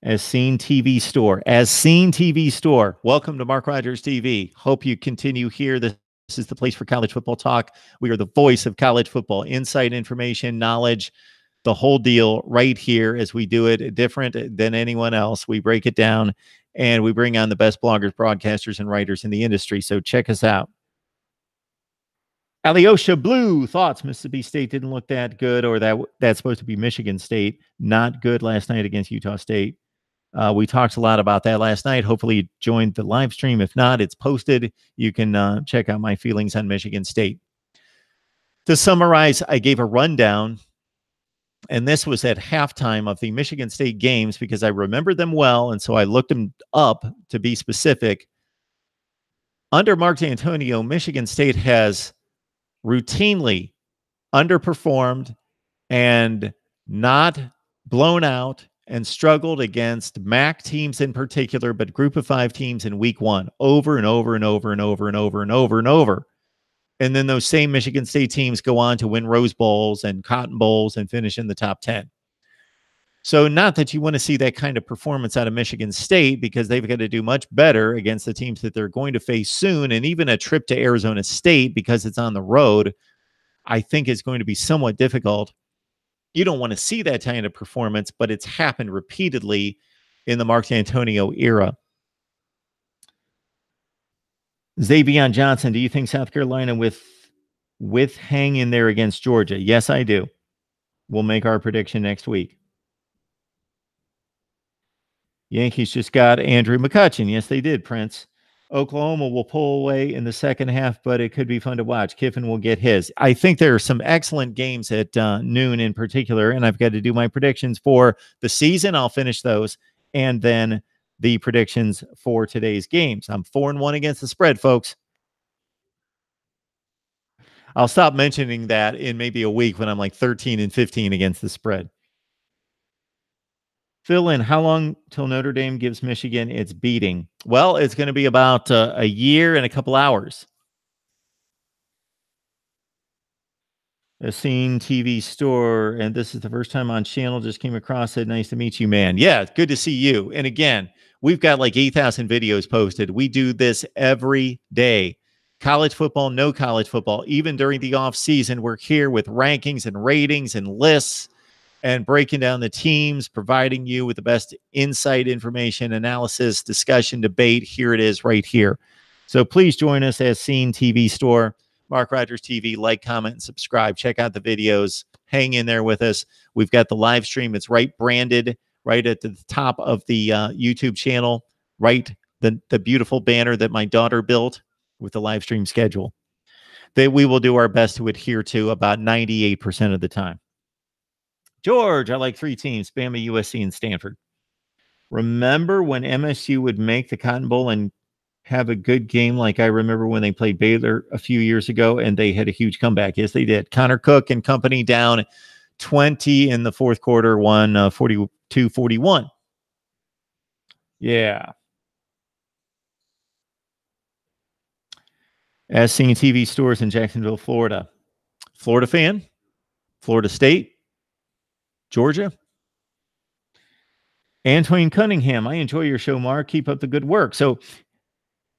[SPEAKER 1] As Seen TV Store. As Seen TV Store. Welcome to Mark Rogers TV. Hope you continue here. This is the place for college football talk. We are the voice of college football. Insight, information, knowledge, the whole deal right here as we do it, different than anyone else. We break it down and we bring on the best bloggers, broadcasters, and writers in the industry. So check us out. Alyosha Blue thoughts Mississippi State didn't look that good, or that's supposed to be Michigan State. Not good last night against Utah State. We talked a lot about that last night. Hopefully you joined the live stream. If not, it's posted. You can check out my feelings on Michigan State. To summarize, I gave a rundown, and this was at halftime of the Michigan State games because I remembered them well, and so I looked them up to be specific. Under Mark D'Antonio, Michigan State has routinely underperformed and not blown out and struggled against MAC teams in particular, but group of 5 teams in week 1 over and over and over and over and over and over and over. And then those same Michigan State teams go on to win Rose Bowls and Cotton Bowls and finish in the top 10. So not that you want to see that kind of performance out of Michigan State, because they've got to do much better against the teams that they're going to face soon. And even a trip to Arizona State, because it's on the road, I think is going to be somewhat difficult. You don't want to see that kind of performance, but it's happened repeatedly in the Mark D'Antonio era. Xavier Johnson, do you think South Carolina with hang in there against Georgia? Yes, I do. We'll make our prediction next week. Yankees just got Andrew McCutchen. Yes, they did, Prince. Oklahoma will pull away in the second half, but it could be fun to watch. Kiffin will get his. I think there are some excellent games at noon in particular, and I've got to do my predictions for the season. I'll finish those, and then the predictions for today's games. I'm 4-1 against the spread, folks. I'll stop mentioning that in maybe a week when I'm like 13-15 against the spread. Fill in, how long till Notre Dame gives Michigan its beating? Well, it's going to be about a year and a couple hours. A Scene TV store, and this is the first time on channel. Just came across it. Nice to meet you, man. Yeah, good to see you. And again, we've got like 8,000 videos posted. We do this every day. College football, no college football. Even during the off season, we're here with rankings and ratings and lists and breaking down the teams, providing you with the best insight, information, analysis, discussion, debate. Here it is right here. So please join us as Scene TV store. Mark Rogers TV, like, comment, and subscribe. Check out the videos. Hang in there with us. We've got the live stream. It's right branded right at the top of the YouTube channel, right? The beautiful banner that my daughter built with the live stream schedule that we will do our best to adhere to about 98% of the time. George, I like 3 teams, Bama, USC, and Stanford. Remember when MSU would make the Cotton Bowl and have a good game, like I remember when they played Baylor a few years ago and they had a huge comeback? Yes, they did. Connor Cook and company down 20 in the fourth quarter, won 42-41. Yeah. As Seen TV stores in Jacksonville, Florida. Florida fan? Florida State? Georgia? Antoine Cunningham, I enjoy your show, Mark. Keep up the good work. So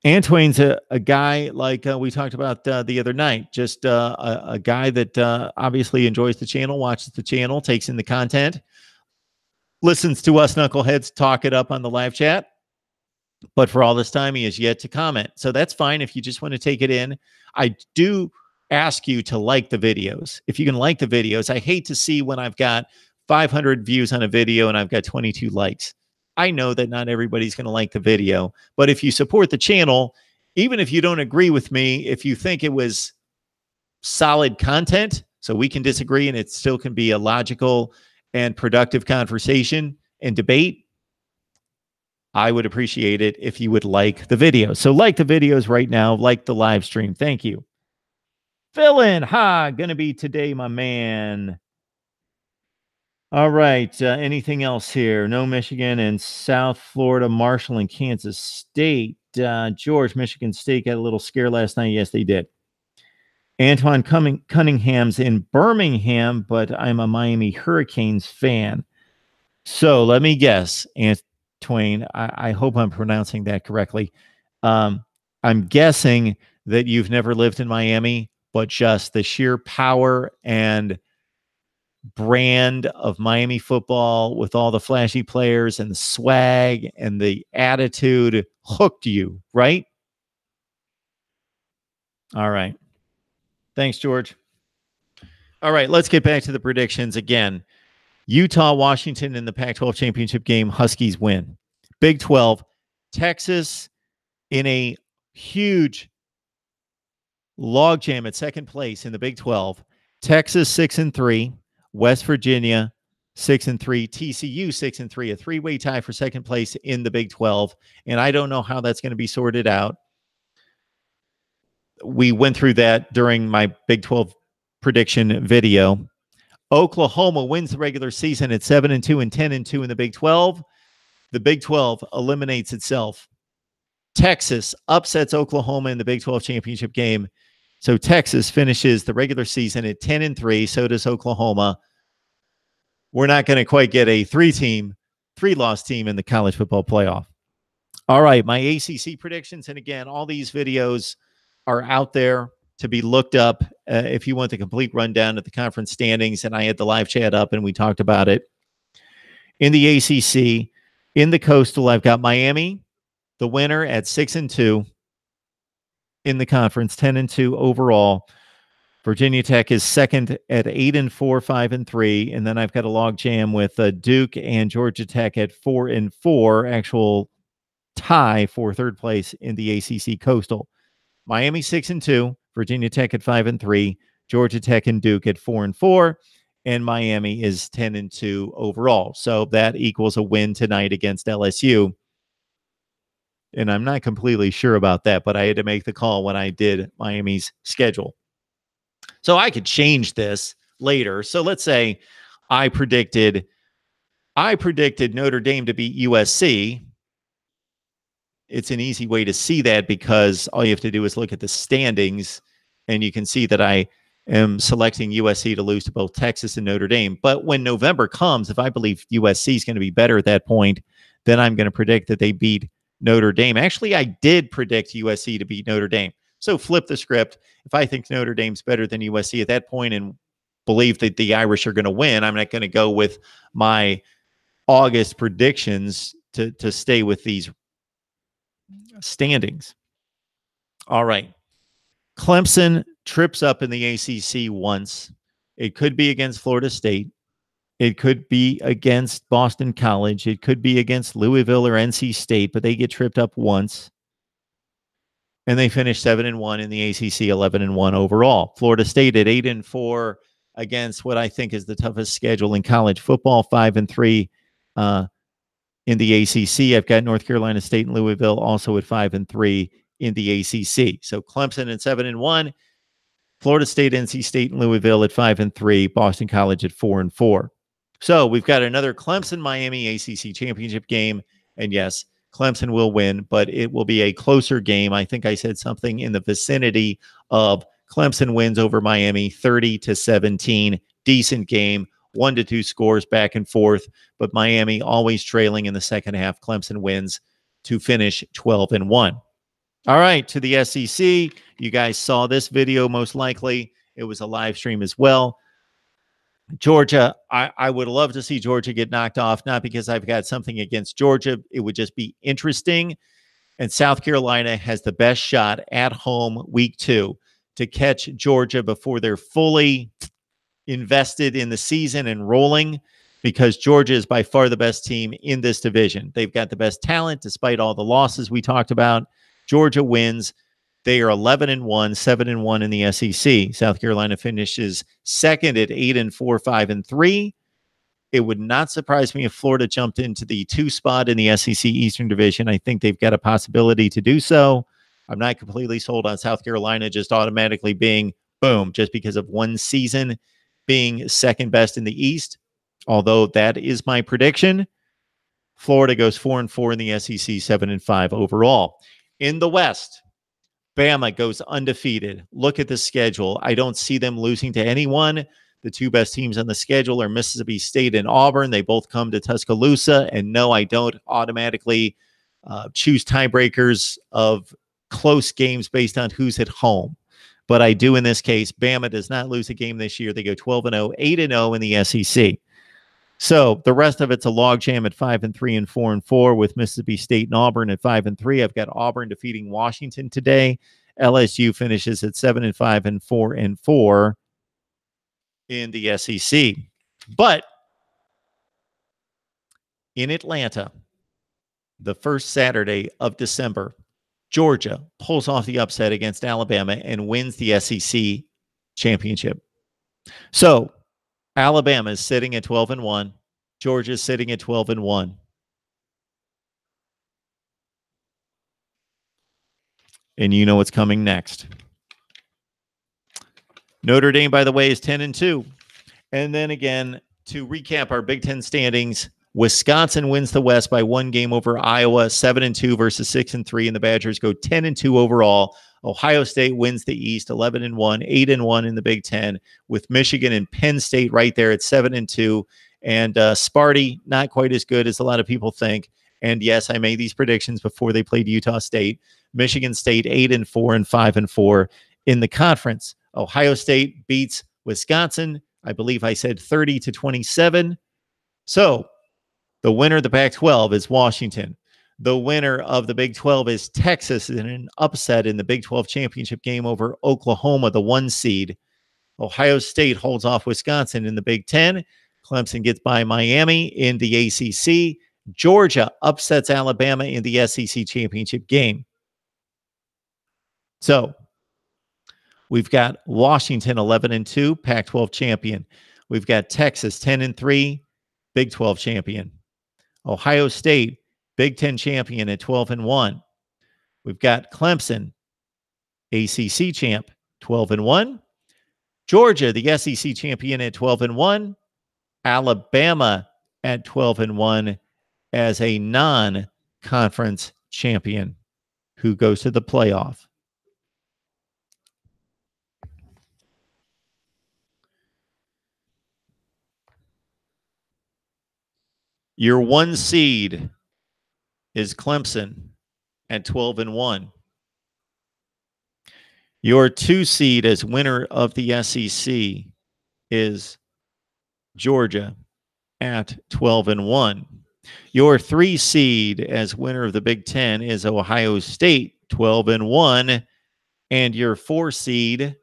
[SPEAKER 1] Antoine's a guy like we talked about the other night, just a guy that obviously enjoys the channel, watches the channel, takes in the content, listens to us knuckleheads talk it up on the live chat. But for all this time, he has yet to comment. So that's fine if you just want to take it in. I do ask you to like the videos. If you can like the videos, I hate to see when I've got 500 views on a video and I've got 22 likes. I know that not everybody's going to like the video, but if you support the channel, even if you don't agree with me, if you think it was solid content, so we can disagree and it still can be a logical and productive conversation and debate, I would appreciate it if you would like the video. So like the videos right now, like the live stream. Thank you. Fill in. Gonna be today, my man. All right. Anything else here? No Michigan and South Florida, Marshall and Kansas State. George, Michigan State got a little scare last night. Yes, they did. Antoine Cunningham's in Birmingham, but I'm a Miami Hurricanes fan. So let me guess, Antoine. I hope I'm pronouncing that correctly. I'm guessing that you've never lived in Miami, but just the sheer power and brand of Miami football with all the flashy players and the swag and the attitude hooked you, right? All right. Thanks, George. All right, let's get back to the predictions again. Utah, Washington in the Pac-12 championship game, Huskies win. Big 12, Texas in a huge logjam at second place in the Big 12. Texas 6-3. West Virginia 6-3, TCU 6-3, a 3-way tie for second place in the Big 12. And I don't know how that's going to be sorted out. We went through that during my Big 12 prediction video. Oklahoma wins the regular season at 7-2 and 10-2 in the Big 12. The Big 12 eliminates itself. Texas upsets Oklahoma in the Big 12 championship game. So Texas finishes the regular season at 10-3. So does Oklahoma. We're not going to quite get a three-loss team in the college football playoff. All right, my ACC predictions. And again, all these videos are out there to be looked up if you want the complete rundown of the conference standings. And I had the live chat up and we talked about it. In the ACC, in the Coastal, I've got Miami, the winner, at 6-2 in the conference, 10-2 overall. Virginia Tech is second at 8-4, 5-3. And then I've got a log jam with Duke and Georgia Tech at 4-4, actual tie for third place in the ACC Coastal. Miami 6-2, Virginia Tech at 5-3, Georgia Tech and Duke at 4-4, and Miami is 10-2 overall. So that equals a win tonight against LSU. And I'm not completely sure about that, but I had to make the call when I did Miami's schedule. So I could change this later. So let's say I predicted Notre Dame to beat USC. It's an easy way to see that because all you have to do is look at the standings and you can see that I am selecting USC to lose to both Texas and Notre Dame. But when November comes, if I believe USC is going to be better at that point, then I'm going to predict that they beat Notre Dame. Actually, I did predict USC to beat Notre Dame. So flip the script. If I think Notre Dame's better than USC at that point and believe that the Irish are going to win, I'm not going to go with my August predictions to stay with these standings. All right. Clemson trips up in the ACC once. It could be against Florida State. It could be against Boston College. It could be against Louisville or NC State, but they get tripped up once. And they finish 7-1 in the ACC, 11-1 overall. Florida State at 8-4 against what I think is the toughest schedule in college football, 5-3 in the ACC. I've got North Carolina State and Louisville also at 5-3 in the ACC. So Clemson at 7-1, Florida State, NC State, and Louisville at 5-3, Boston College at 4-4. So we've got another Clemson-Miami ACC championship game. And yes, Clemson will win, but it will be a closer game. I think I said something in the vicinity of Clemson wins over Miami 30-17. Decent game, 1-2 scores back and forth, but Miami always trailing in the second half. Clemson wins to finish 12-1. All right, to the SEC. You guys saw this video most likely. It was a live stream as well. Georgia, I would love to see Georgia get knocked off, not because I've got something against Georgia. It would just be interesting. And South Carolina has the best shot at home week 2 to catch Georgia before they're fully invested in the season and rolling, because Georgia is by far the best team in this division. They've got the best talent despite all the losses we talked about. Georgia wins. They are 11-1, 7-1 in the SEC. South Carolina finishes second at 8-4, 5-3. It would not surprise me if Florida jumped into the 2 spot in the SEC Eastern Division. I think they've got a possibility to do so. I'm not completely sold on South Carolina just automatically being, boom, just because of one season being second best in the East, although that is my prediction. Florida goes 4-4 in the SEC, 7-5 overall. In the West, Bama goes undefeated. Look at the schedule. I don't see them losing to anyone. The 2 best teams on the schedule are Mississippi State and Auburn. They both come to Tuscaloosa. And no, I don't automatically choose tiebreakers of close games based on who's at home. But I do in this case. Bama does not lose a game this year. They go 12-0, 8-0 in the SEC. So the rest of it's a logjam at 5-3 and 4-4 with Mississippi State and Auburn at 5-3. I've got Auburn defeating Washington today. LSU finishes at 7-5 and 4-4 in the SEC. But in Atlanta, the first Saturday of December, Georgia pulls off the upset against Alabama and wins the SEC championship. So Alabama is sitting at 12-1. Georgia is sitting at 12-1. And you know what's coming next. Notre Dame, by the way, is 10-2. And then again, to recap our Big Ten standings, Wisconsin wins the West by 1 game over Iowa, 7-2 versus 6-3, and the Badgers go 10-2 overall. Ohio State wins the East, 11-1, 8-1 in the Big Ten, with Michigan and Penn State right there at 7-2. And Sparty, not quite as good as a lot of people think. And yes, I made these predictions before they played Utah State. Michigan State 8-4 and 5-4 in the conference. Ohio State beats Wisconsin. I believe I said 30-27. So the winner of the Pac-12 is Washington. The winner of the Big 12 is Texas in an upset in the Big 12 championship game over Oklahoma, the 1 seed. Ohio State holds off Wisconsin in the Big 10. Clemson gets by Miami in the ACC. Georgia upsets Alabama in the SEC championship game. So we've got Washington 11-2, Pac-12 champion. We've got Texas 10-3, Big 12 champion. Ohio State, Big 10 champion at 12-1. We've got Clemson, ACC champ, 12-1. Georgia, the SEC champion at 12-1. Alabama at 12-1 as a non-conference champion who goes to the playoff. Your 1 seed is Clemson at 12-1. Your 2 seed as winner of the SEC is Georgia at 12-1. Your 3 seed as winner of the Big Ten is Ohio State, 12-1. And your 4 seed,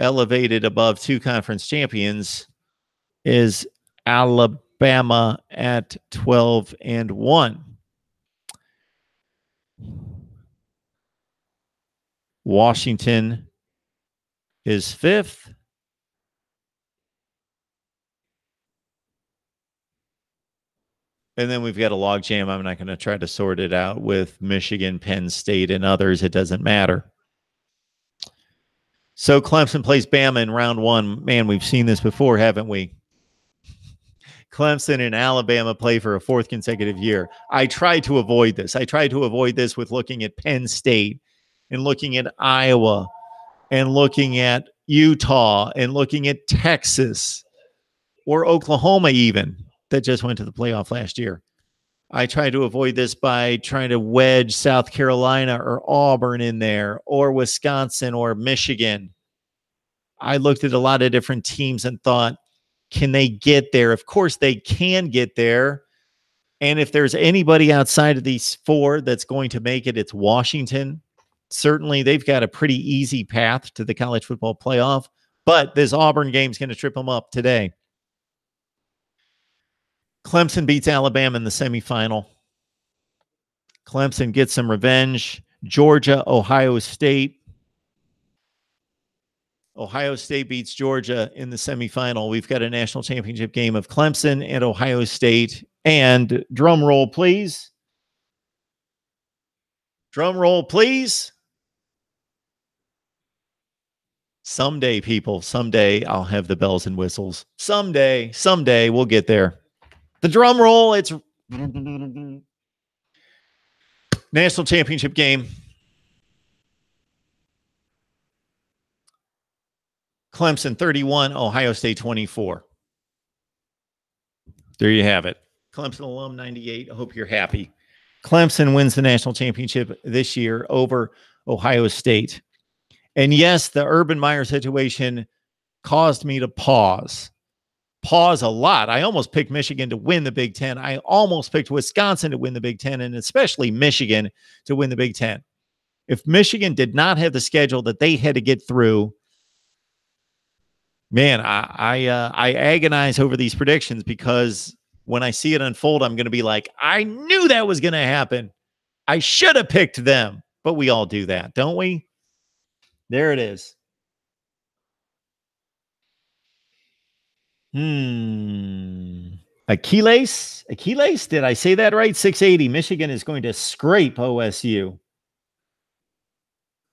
[SPEAKER 1] elevated above 2 conference champions, is Alabama at 12-1. Washington is 5th. And then we've got a logjam. I'm not going to try to sort it out with Michigan, Penn State, and others. It doesn't matter. So Clemson plays Bama in round 1. Man, we've seen this before, haven't we? Clemson and Alabama play for a 4th consecutive year. I tried to avoid this. I tried to avoid this with looking at Penn State and looking at Iowa and looking at Utah and looking at Texas or Oklahoma even, that just went to the playoff last year. I tried to avoid this by trying to wedge South Carolina or Auburn in there, or Wisconsin or Michigan. I looked at a lot of different teams and thought, can they get there? Of course they can get there. And if there's anybody outside of these 4 that's going to make it, it's Washington. Certainly they've got a pretty easy path to the college football playoff, but this Auburn game is going to trip them up today. Clemson beats Alabama in the semifinal. Clemson gets some revenge. Georgia, Ohio State. Ohio State beats Georgia in the semifinal. We've got a national championship game of Clemson and Ohio State. And drum roll, please. Drum roll, please. Someday, people, someday I'll have the bells and whistles. Someday we'll get there. The drum roll, it's national championship game. Clemson 31, Ohio State 24. There you have it. Clemson alum 98. I hope you're happy. Clemson wins the national championship this year over Ohio State. And yes, the Urban Meyer situation caused me to pause a lot. I almost picked Michigan to win the Big Ten. I almost picked Wisconsin to win the Big Ten, and especially Michigan to win the Big Ten. If Michigan did not have the schedule that they had to get through, man, I agonize over these predictions, because when I see it unfold, I'm going to be like, I knew that was going to happen. I should have picked them. But we all do that, don't we? There it is. Achilles? Did I say that right? 680. Michigan is going to scrape OSU.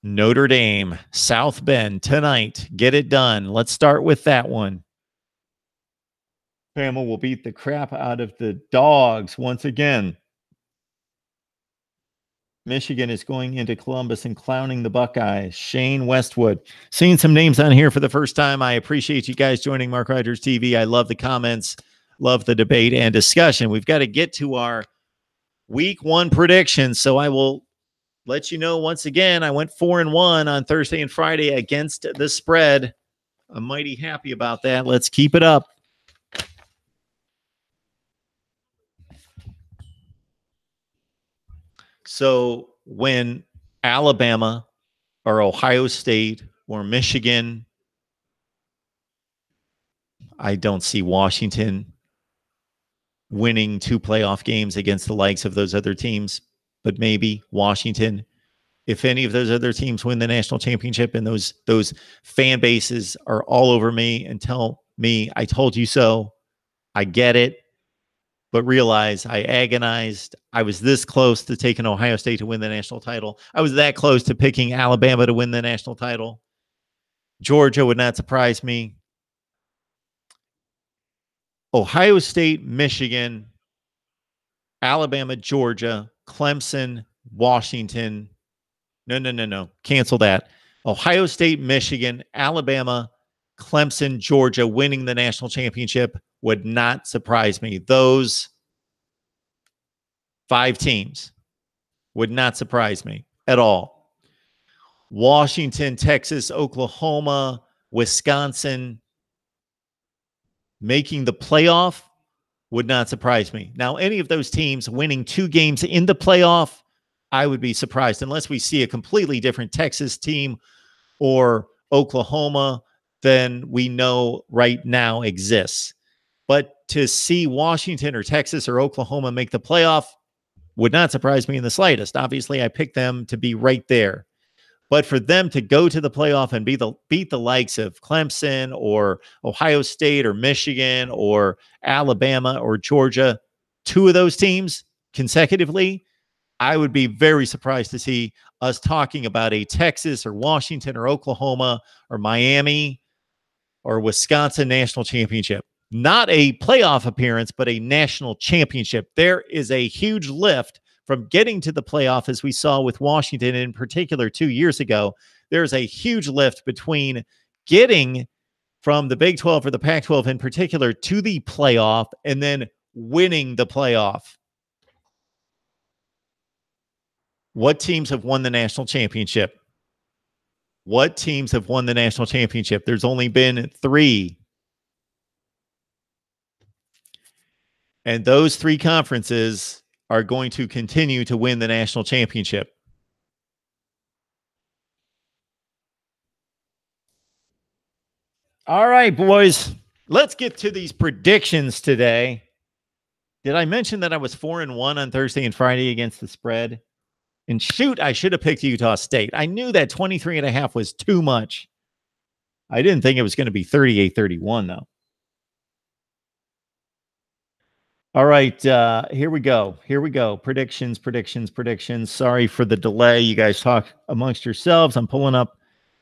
[SPEAKER 1] Notre Dame, South Bend tonight. Get it done. Let's start with that one. Bama will beat the crap out of the Dogs once again. Michigan is going into Columbus and clowning the Buckeyes. Shane Westwood. Seeing some names on here for the first time. I appreciate you guys joining Mark Rogers TV. I love the comments, love the debate and discussion. We've got to get to our week 1 predictions, so I will let you know once again. I went 4-1 on Thursday and Friday against the spread. I'm mighty happy about that. Let's keep it up. So when Alabama or Ohio State or Michigan, I don't see Washington winning 2 playoff games against the likes of those other teams, but maybe Washington. If any of those other teams win the national championship and those fan bases are all over me and tell me, I told you so, I get it, but realize I agonized. I was this close to taking Ohio State to win the national title. I was that close to picking Alabama to win the national title. Georgia would not surprise me. Ohio State, Michigan, Alabama, Georgia, Clemson, Washington. No. Cancel that. Ohio State, Michigan, Alabama, Clemson, Georgia winning the national championship would not surprise me. Those 5 teams would not surprise me at all. Washington, Texas, Oklahoma, Wisconsin making the playoff would not surprise me. Now, any of those teams winning 2 games in the playoff, I would be surprised unless we see a completely different Texas team or Oklahoma than we know right now exists. But to see Washington or Texas or Oklahoma make the playoff would not surprise me in the slightest. Obviously, I picked them to be right there. But for them to go to the playoff and beat the likes of Clemson or Ohio State or Michigan or Alabama or Georgia, 2 of those teams consecutively, I would be very surprised to see us talking about a Texas or Washington or Oklahoma or Miami or Wisconsin national championship. Not a playoff appearance, but a national championship. There is a huge lift from getting to the playoff, as we saw with Washington in particular 2 years ago. There's a huge lift between getting from the Big 12 or the Pac-12 in particular to the playoff and then winning the playoff. What teams have won the national championship? What teams have won the national championship? There's only been 3. And those 3 conferences are going to continue to win the national championship. All right, boys, let's get to these predictions today. Did I mention that I was 4-1 on Thursday and Friday against the spread? And shoot, I should have picked Utah State. I knew that 23.5 was too much. I didn't think it was going to be 38-31, though. All right, here we go. Predictions. Sorry for the delay. You guys talk amongst yourselves. I'm pulling up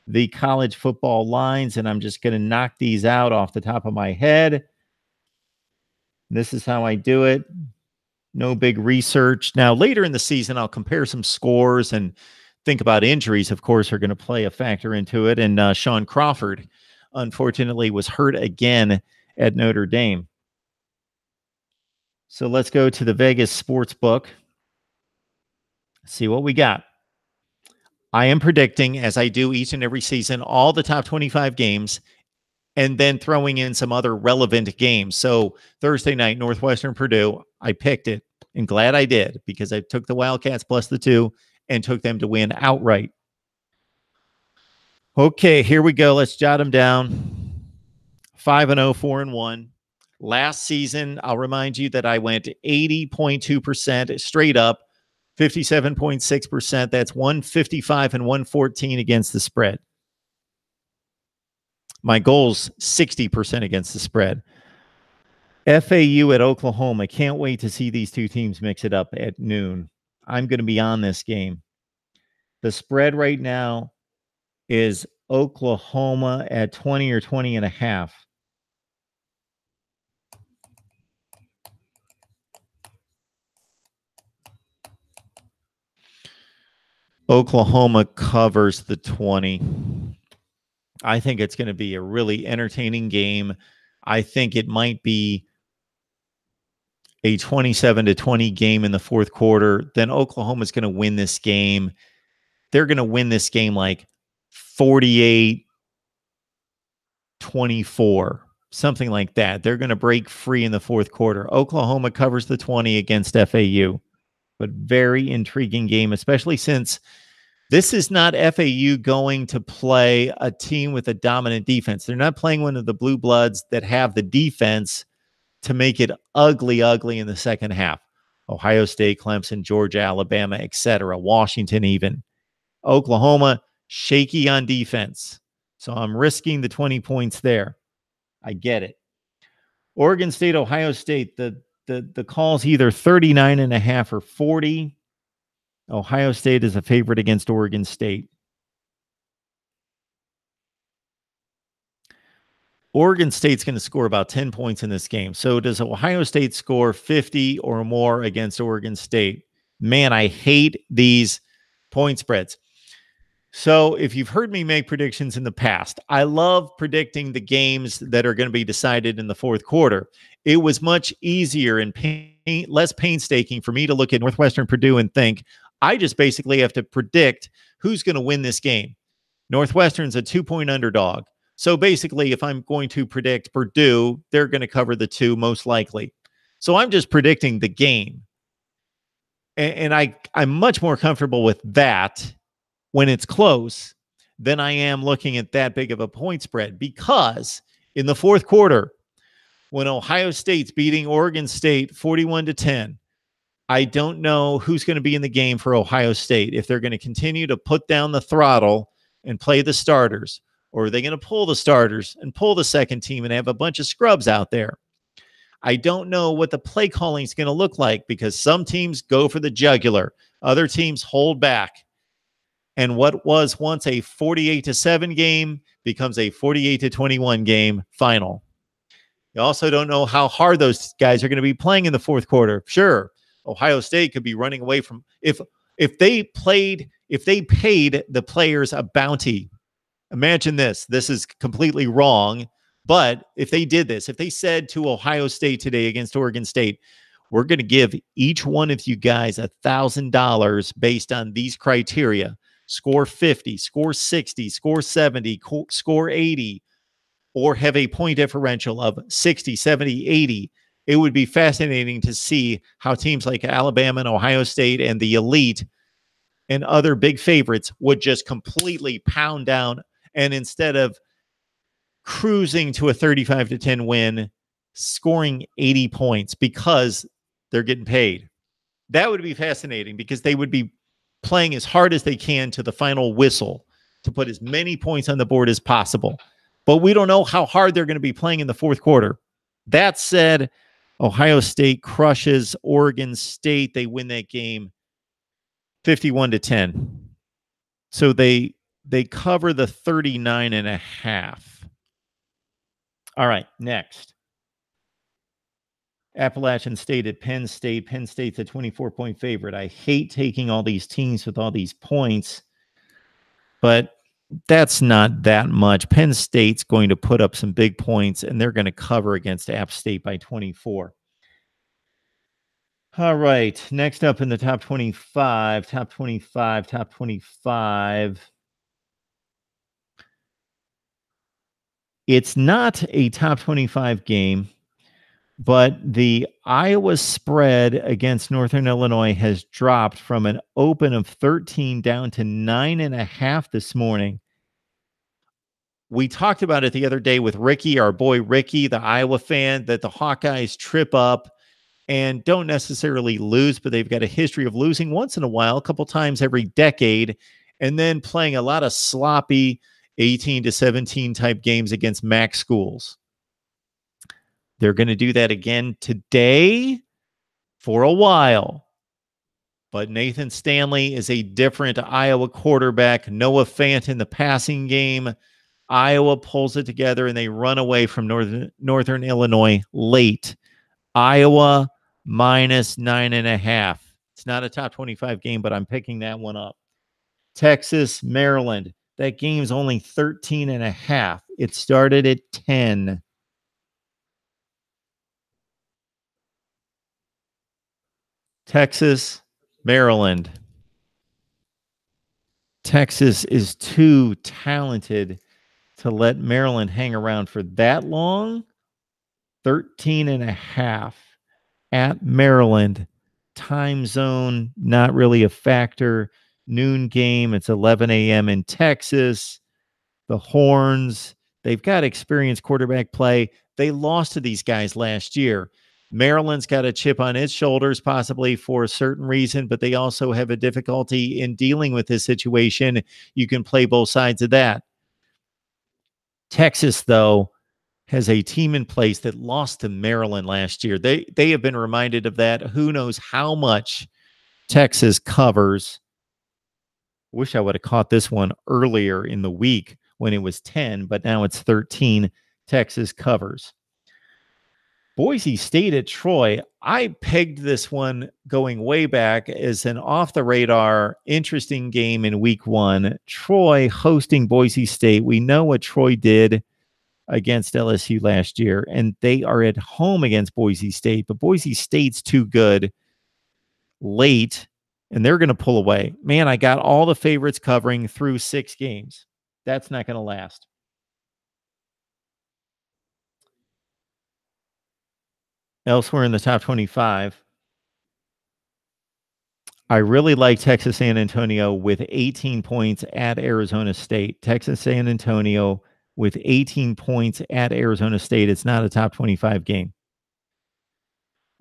[SPEAKER 1] the college football lines, and I'm just going to knock these out off the top of my head. This is how I do it. No big research. Now, later in the season, I'll compare some scores and think about injuries, of course, are going to play a factor into it. And Sean Crawford, unfortunately, was hurt again at Notre Dame. So let's go to the Vegas sports book. See what we got. I am predicting, as I do each and every season, all the top 25 games and then throwing in some other relevant games. So Thursday night, Northwestern Purdue, I picked it, and glad I did, because I took the Wildcats plus the 2 and took them to win outright. Okay, here we go. Let's jot them down. 5-0, 4-1. Last season, I'll remind you that I went 80.2% straight up, 57.6%. That's 155 and 114 against the spread. My goal's 60% against the spread. FAU at Oklahoma. Can't wait to see these 2 teams mix it up at noon. I'm going to be on this game. The spread right now is Oklahoma at 20 or 20.5. Oklahoma covers the 20. I think it's going to be a really entertaining game. I think it might be a 27-20 game in the fourth quarter. Then Oklahoma's going to win this game. They're going to win this game like 48-24, something like that. They're going to break free in the fourth quarter. Oklahoma covers the 20 against FAU. But very intriguing game, especially since this is not FAU going to play a team with a dominant defense. They're not playing one of the blue bloods that have the defense to make it ugly in the second half. Ohio State, Clemson, Georgia, Alabama, etc., Washington even. Oklahoma, shaky on defense. So I'm risking the 20 points there. I get it. Oregon State, Ohio State, the call's either 39.5 or 40. Ohio State is a favorite against Oregon State. Oregon State's going to score about 10 points in this game. So does Ohio State score 50 or more against Oregon State? Man, I hate these point spreads. So if you've heard me make predictions in the past, I love predicting the games that are going to be decided in the fourth quarter. It was much easier and less painstaking for me to look at Northwestern Purdue and think, I just basically have to predict who's going to win this game. Northwestern's a 2-point underdog. So basically, if I'm going to predict Purdue, they're going to cover the 2 most likely. So I'm just predicting the game. And I'm much more comfortable with that when it's close than I am looking at that big of a point spread, because in the fourth quarter, when Ohio State's beating Oregon State 41-10, I don't know who's going to be in the game for Ohio State. If they're going to continue to put down the throttle and play the starters, or are they going to pull the starters and pull the second team and have a bunch of scrubs out there? I don't know what the play calling is going to look like, because some teams go for the jugular. Other teams hold back. And what was once a 48-7 game becomes a 48-21 game final. You also don't know how hard those guys are going to be playing in the fourth quarter. Sure, Ohio State could be running away from if they paid the players a bounty. Imagine this. This is completely wrong. But if they did this, if they said to Ohio State today against Oregon State, we're going to give each one of you guys $1,000 based on these criteria. Score 50, score 60, score 70, score 80, or have a point differential of 60, 70, 80. It would be fascinating to see how teams like Alabama and Ohio State and the elite and other big favorites would just completely pound down, and instead of cruising to a 35-10 win, scoring 80 points because they're getting paid. That would be fascinating, because they would be playing as hard as they can to the final whistle to put as many points on the board as possible. But we don't know how hard they're going to be playing in the fourth quarter. That said, Ohio State crushes Oregon State. They win that game 51-10. So they cover the 39.5. All right, next. Appalachian State at Penn State. Penn State's a 24-point favorite. I hate taking all these teams with all these points, but that's not that much. Penn State's going to put up some big points, and they're going to cover against App State by 24. All right, next up in the top 25. It's not a top 25 game, but the Iowa spread against Northern Illinois has dropped from an open of 13 down to 9.5 this morning. We talked about it the other day with Ricky, our boy Ricky, the Iowa fan, that the Hawkeyes trip up and don't necessarily lose, but they've got a history of losing once in a while, a couple times every decade, and then playing a lot of sloppy 18-17 type games against MAC schools. They're going to do that again today for a while. But Nathan Stanley is a different Iowa quarterback. Noah Fant in the passing game. Iowa pulls it together, and they run away from Northern Illinois late. Iowa minus 9.5. It's not a top 25 game, but I'm picking that one up. Texas, Maryland. That game's only 13.5. It started at 10. Texas, Maryland. Texas is too talented to let Maryland hang around for that long. 13.5 at Maryland. Time zone, not really a factor. Noon game, it's 11 a.m. in Texas. The Horns, they've got experienced quarterback play. They lost to these guys last year. Maryland's got a chip on its shoulders, possibly for a certain reason, but they also have a difficulty in dealing with this situation. You can play both sides of that. Texas, though, has a team in place that lost to Maryland last year. They have been reminded of that. Who knows how much Texas covers. Wish I would have caught this one earlier in the week when it was 10, but now it's 13. Texas covers. Boise State at Troy. I pegged this one going way back as an off-the-radar, interesting game in week one. Troy hosting Boise State. We know what Troy did against LSU last year, and they are at home against Boise State, but Boise State's too good late, and they're going to pull away. Man, I got all the favorites covering through 6 games. That's not going to last. Elsewhere in the top 25, I really like Texas San Antonio with 18 points at Arizona State. Texas San Antonio with 18 points at Arizona State. It's not a top 25 game.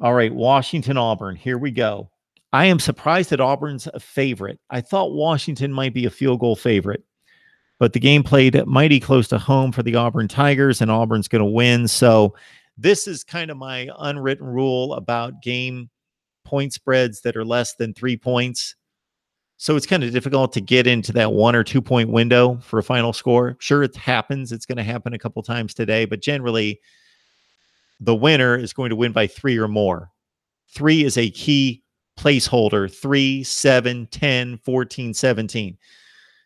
[SPEAKER 1] All right, Washington, Auburn. Here we go. I am surprised that Auburn's a favorite. I thought Washington might be a field goal favorite, but the game played mighty close to home for the Auburn Tigers, and Auburn's going to win. So this is kind of my unwritten rule about game point spreads that are less than 3 points. So it's kind of difficult to get into that 1 or 2 point window for a final score. Sure, it happens. It's going to happen a couple times today, but generally the winner is going to win by 3 or more. 3 is a key placeholder. 3, 7, 10, 14, 17.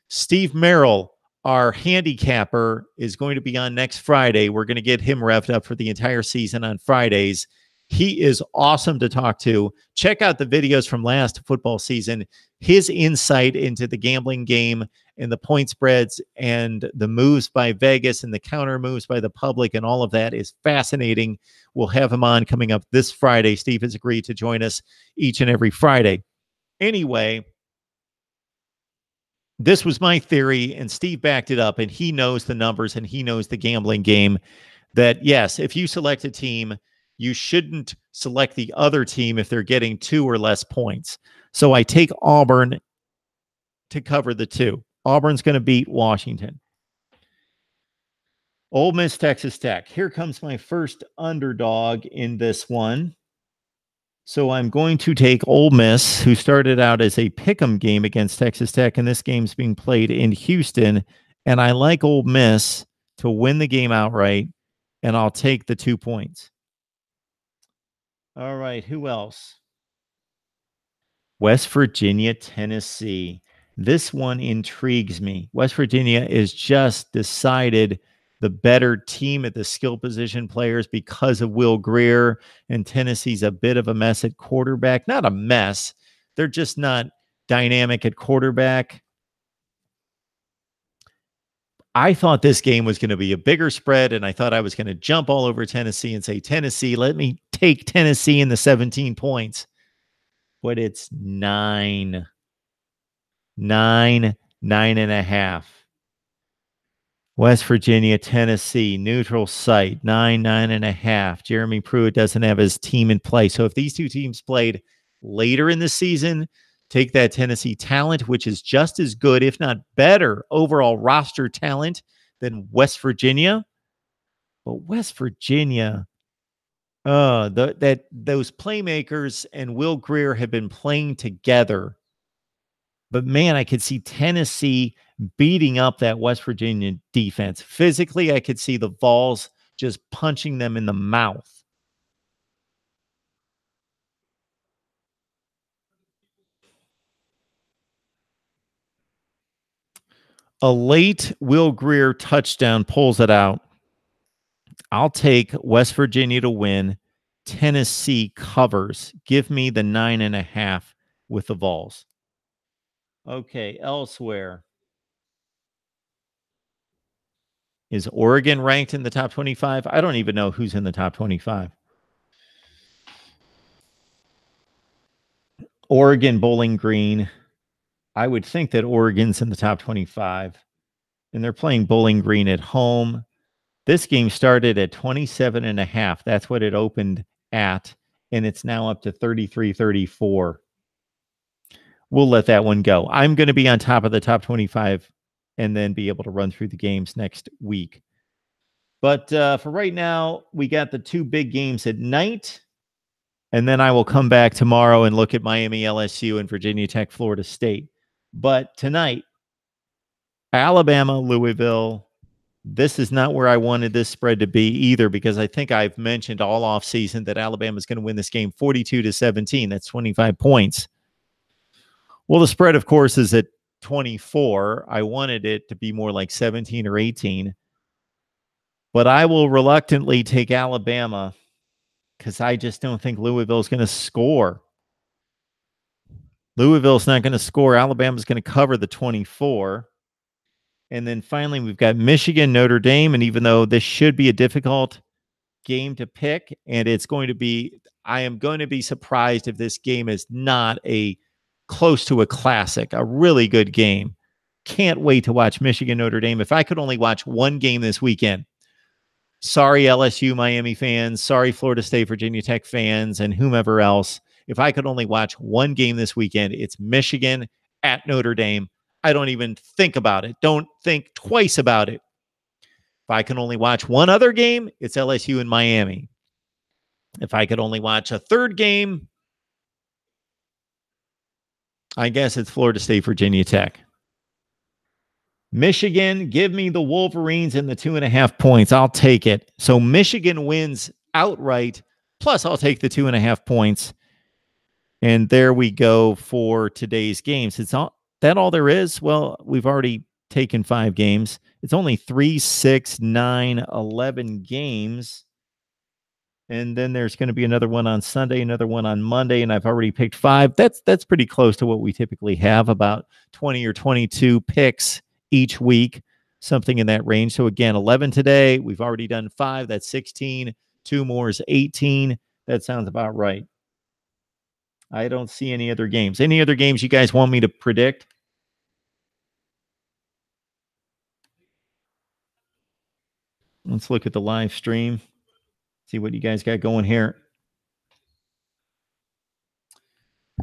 [SPEAKER 1] Steve Merrill, our handicapper, is going to be on next Friday. We're going to get him revved up for the entire season on Fridays. He is awesome to talk to. Check out the videos from last football season. His insight into the gambling game and the point spreads and the moves by Vegas and the counter moves by the public and all of that is fascinating. We'll have him on coming up this Friday. Steve has agreed to join us each and every Friday. Anyway, this was my theory, and Steve backed it up, and he knows the numbers and he knows the gambling game, that yes, if you select a team, you shouldn't select the other team if they're getting 2 or less points. So I take Auburn to cover the 2. Auburn's going to beat Washington. Ole Miss, Texas Tech. Here comes my first underdog in this one. So I'm going to take Ole Miss, who started out as a pick'em game against Texas Tech, and this game's being played in Houston. And I like Ole Miss to win the game outright, and I'll take the 2 points. All right, who else? West Virginia, Tennessee. This one intrigues me. West Virginia is just decided the better team at the skill position players because of Will Grier, and Tennessee's a bit of a mess at quarterback. Not a mess. They're just not dynamic at quarterback. I thought this game was going to be a bigger spread, and I thought I was going to jump all over Tennessee and say, Tennessee, let me take Tennessee in the 17 points. But it's 9. 9.5. West Virginia, Tennessee, neutral site, 9.5. Jeremy Pruitt doesn't have his team in play. So if these two teams played later in the season, take that Tennessee talent, which is just as good, if not better, overall roster talent than West Virginia. But West Virginia, those playmakers and Will Grier have been playing together. But man, I could see Tennessee beating up that West Virginia defense. Physically, I could see the Vols just punching them in the mouth. A late Will Grier touchdown pulls it out. I'll take West Virginia to win. Tennessee covers. Give me the 9.5 with the Vols. Okay, elsewhere. Is Oregon ranked in the top 25? I don't even know who's in the top 25. Oregon, Bowling Green. I would think that Oregon's in the top 25. And they're playing Bowling Green at home. This game started at 27.5. That's what it opened at. And it's now up to 33-34. We'll let that one go. I'm going to be on top of the top 25 and then be able to run through the games next week. But for right now, we got the two big games at night. And then I will come back tomorrow and look at Miami, LSU, and Virginia Tech, Florida State. But tonight, Alabama, Louisville. This is not where I wanted this spread to be either, because I think I've mentioned all offseason that Alabama is going to win this game 42-17. That's 25 points. Well, the spread, of course, is at 24. I wanted it to be more like 17 or 18. But I will reluctantly take Alabama because I just don't think Louisville's going to score. Louisville's not going to score. Alabama's going to cover the 24. And then finally, we've got Michigan-Notre Dame. And even though this should be a difficult game to pick, and it's going to be, I am going to be surprised if this game is not a close to a classic, a really good game. Can't wait to watch Michigan-Notre Dame. If I could only watch one game this weekend, sorry, LSU, Miami fans, sorry, Florida State, Virginia Tech fans, and whomever else. If I could only watch one game this weekend, it's Michigan at Notre Dame. I don't even think about it. Don't think twice about it. If I can only watch one other game, it's LSU and Miami. If I could only watch a third game, I guess it's Florida State, Virginia Tech. Michigan, give me the Wolverines and the 2.5 points. I'll take it. So Michigan wins outright, plus I'll take the 2.5 points. And there we go for today's games. It's all that all there is? Well, we've already taken 5 games. It's only 3, 6, 9, 11 games. And then there's going to be another one on Sunday, another one on Monday, and I've already picked 5. That's pretty close to what we typically have, about 20 or 22 picks each week, something in that range. So again, 11 today. We've already done 5. That's 16. 2 more is 18. That sounds about right. I don't see any other games. Any other games you guys want me to predict? Let's look at the live stream. See what you guys got going here.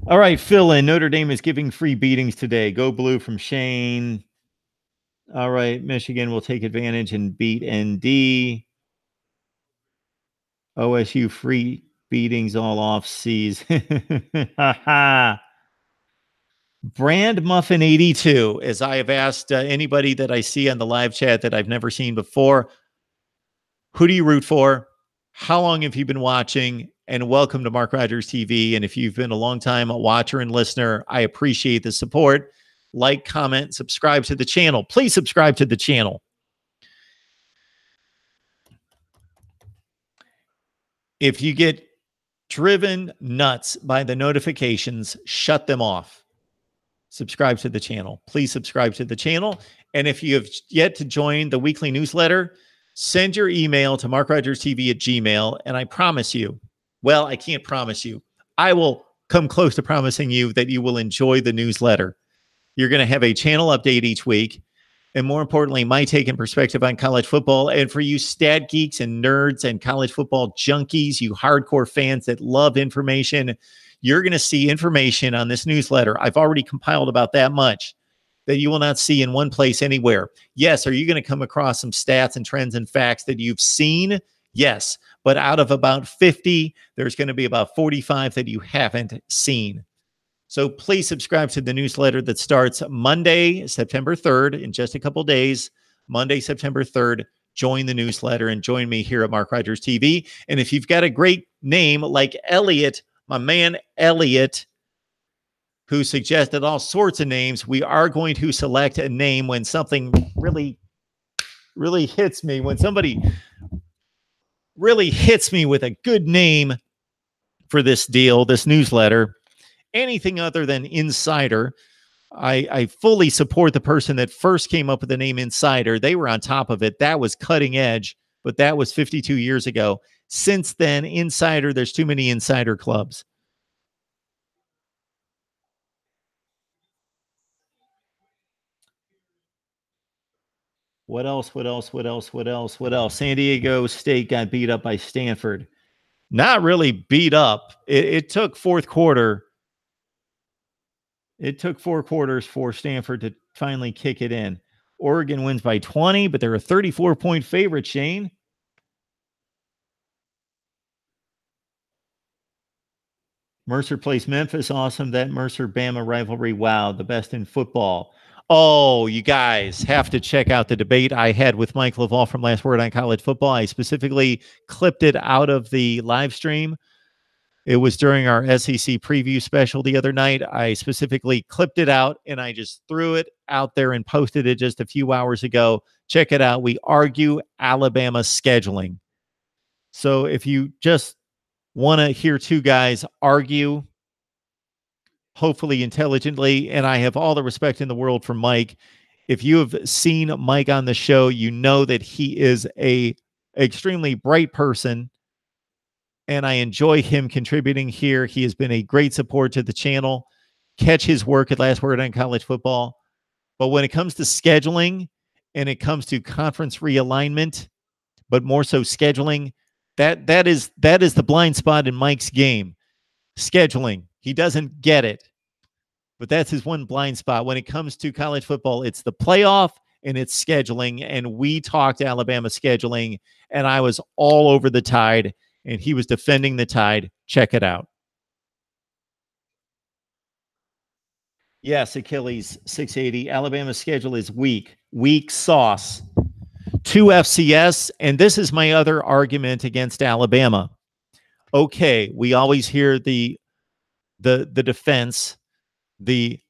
[SPEAKER 1] All right, fill in. Notre Dame is giving free beatings today. Go Blue from Shane. All right, Michigan will take advantage and beat ND. OSU free beatings all off season. Brand Muffin 82, as I have asked anybody that I see on the live chat that I've never seen before, who do you root for? How long have you been watching? And welcome to Mark Rogers TV. And if you've been a long time watcher and listener, I appreciate the support. Like, comment, subscribe to the channel. Please subscribe to the channel. If you get driven nuts by the notifications, shut them off. Subscribe to the channel. Please subscribe to the channel. And if you have yet to join the weekly newsletter, send your email to MarkRogersTV@gmail.com. And I promise you, well, I can't promise you, I will come close to promising you that you will enjoy the newsletter. You're going to have a channel update each week. And more importantly, my take and perspective on college football. And for you stat geeks and nerds and college football junkies, you hardcore fans that love information, you're going to see information on this newsletter. I've already compiled about that much that you will not see in one place anywhere. Yes, are you going to come across some stats and trends and facts that you've seen? Yes, but out of about 50, there's going to be about 45 that you haven't seen. So please subscribe to the newsletter that starts Monday, September 3rd, in just a couple days. Monday, September 3rd, join the newsletter and join me here at Mark Rogers TV. And if you've got a great name like Elliot, my man Elliot, who suggested all sorts of names. We are going to select a name when something really hits me, when somebody really hits me with a good name for this deal, this newsletter. Anything other than Insider, I fully support the person that first came up with the name Insider. They were on top of it. That was cutting edge, but that was 52 years ago. Since then, Insider, there's too many Insider clubs. What else? San Diego State got beat up by Stanford. Not really beat up. It took fourth quarter. It took 4 quarters for Stanford to finally kick it in. Oregon wins by 20, but they're a 34-point favorite, Shane. Mercer plays Memphis. Awesome. That Mercer-Bama rivalry. Wow, the best in football. Oh, you guys have to check out the debate I had with Mike LaValle from Last Word on College Football. I specifically clipped it out of the live stream. It was during our SEC preview special the other night. I specifically clipped it out, and I just threw it out there and posted it just a few hours ago. Check it out. We argue Alabama scheduling. So if you just want to hear two guys argue, hopefully intelligently, and I have all the respect in the world for Mike. If you have seen Mike on the show, you know that he is a extremely bright person, and I enjoy him contributing here. He has been a great support to the channel. Catch his work at Last Word on College Football. But when it comes to scheduling and it comes to conference realignment, but more so scheduling, that is the blind spot in Mike's game. Scheduling. He doesn't get it. But that's his one blind spot. When it comes to college football, it's the playoff and it's scheduling. And we talked Alabama scheduling, and I was all over the Tide, and he was defending the Tide. Check it out. Yes, Achilles 680. Alabama's schedule is weak. Weak sauce. 2 FCS, and this is my other argument against Alabama. Okay, we always hear the defense, the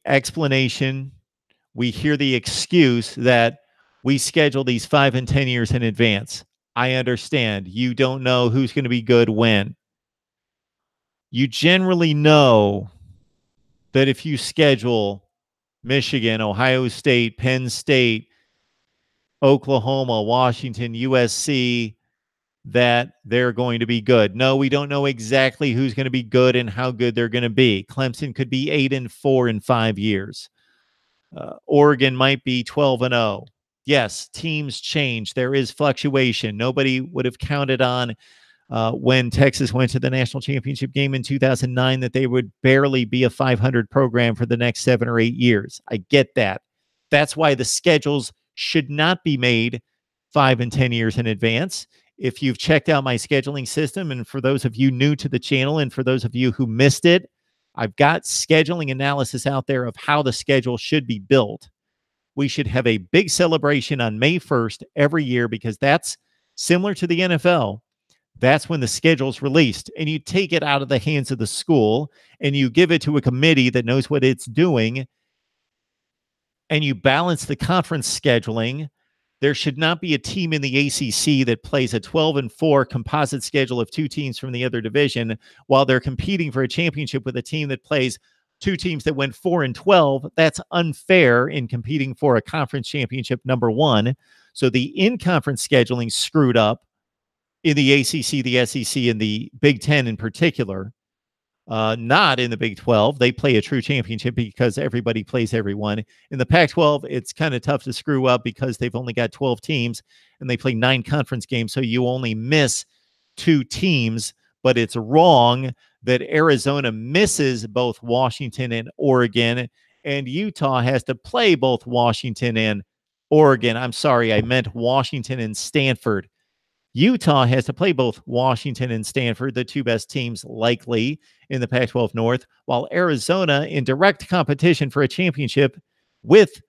[SPEAKER 1] explanation. We hear the excuse that we schedule these 5 and 10 years in advance. I understand. You don't know who's going to be good when. You generally know that if you schedule Michigan, Ohio State, Penn State, Oklahoma, Washington, USC, that they're going to be good. No, we don't know exactly who's going to be good and how good they're going to be. Clemson could be 8-4 in 5 years. Oregon might be 12-0. Yes, teams change. There is fluctuation. Nobody would have counted on when Texas went to the national championship game in 2009 that they would barely be a 500 program for the next 7 or 8 years. I get that. That's why the schedules should not be made 5 and 10 years in advance. If you've checked out my scheduling system, and for those of you new to the channel and for those of you who missed it, I've got scheduling analysis out there of how the schedule should be built. We should have a big celebration on May 1st every year because that's similar to the NFL. That's when the schedule's released, and you take it out of the hands of the school and you give it to a committee that knows what it's doing, and you balance the conference scheduling. There should not be a team in the ACC that plays a 12-4 composite schedule of 2 teams from the other division while they're competing for a championship with a team that plays 2 teams that went 4-12. That's unfair in competing for a conference championship, number one. So the in-conference scheduling screwed up in the ACC, the SEC, and the Big Ten in particular. Not in the Big 12. They play a true championship because everybody plays everyone. In the Pac-12, it's kind of tough to screw up because they've only got 12 teams and they play 9 conference games, so you only miss 2 teams. But it's wrong that Arizona misses both Washington and Oregon, and Utah has to play both Washington and Oregon. I'm sorry, I meant Washington and Stanford. Utah has to play both Washington and Stanford, the 2 best teams likely in the Pac-12 North, while Arizona, in direct competition for a championship with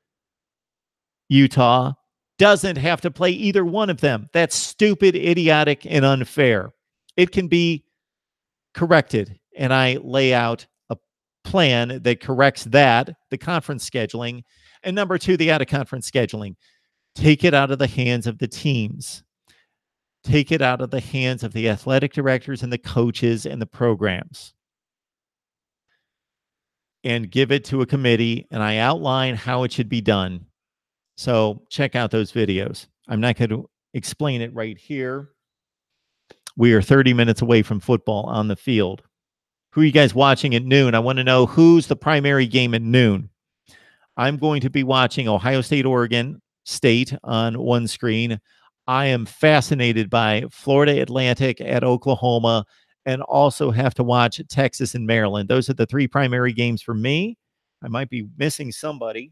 [SPEAKER 1] Utah, doesn't have to play either one of them. That's stupid, idiotic, and unfair. It can be corrected, and I lay out plan that corrects that, the conference scheduling. And number two, the out-of-conference scheduling. Take it out of the hands of the teams. Take it out of the hands of the athletic directors and the coaches and the programs. And give it to a committee, and I outline how it should be done. So check out those videos. I'm not going to explain it right here. We are 30 minutes away from football on the field. Who are you guys watching at noon? I want to know who's the primary game at noon. I'm going to be watching Ohio State, Oregon State on one screen. I am fascinated by Florida Atlantic at Oklahoma, and also have to watch Texas and Maryland. Those are the three primary games for me. I might be missing somebody.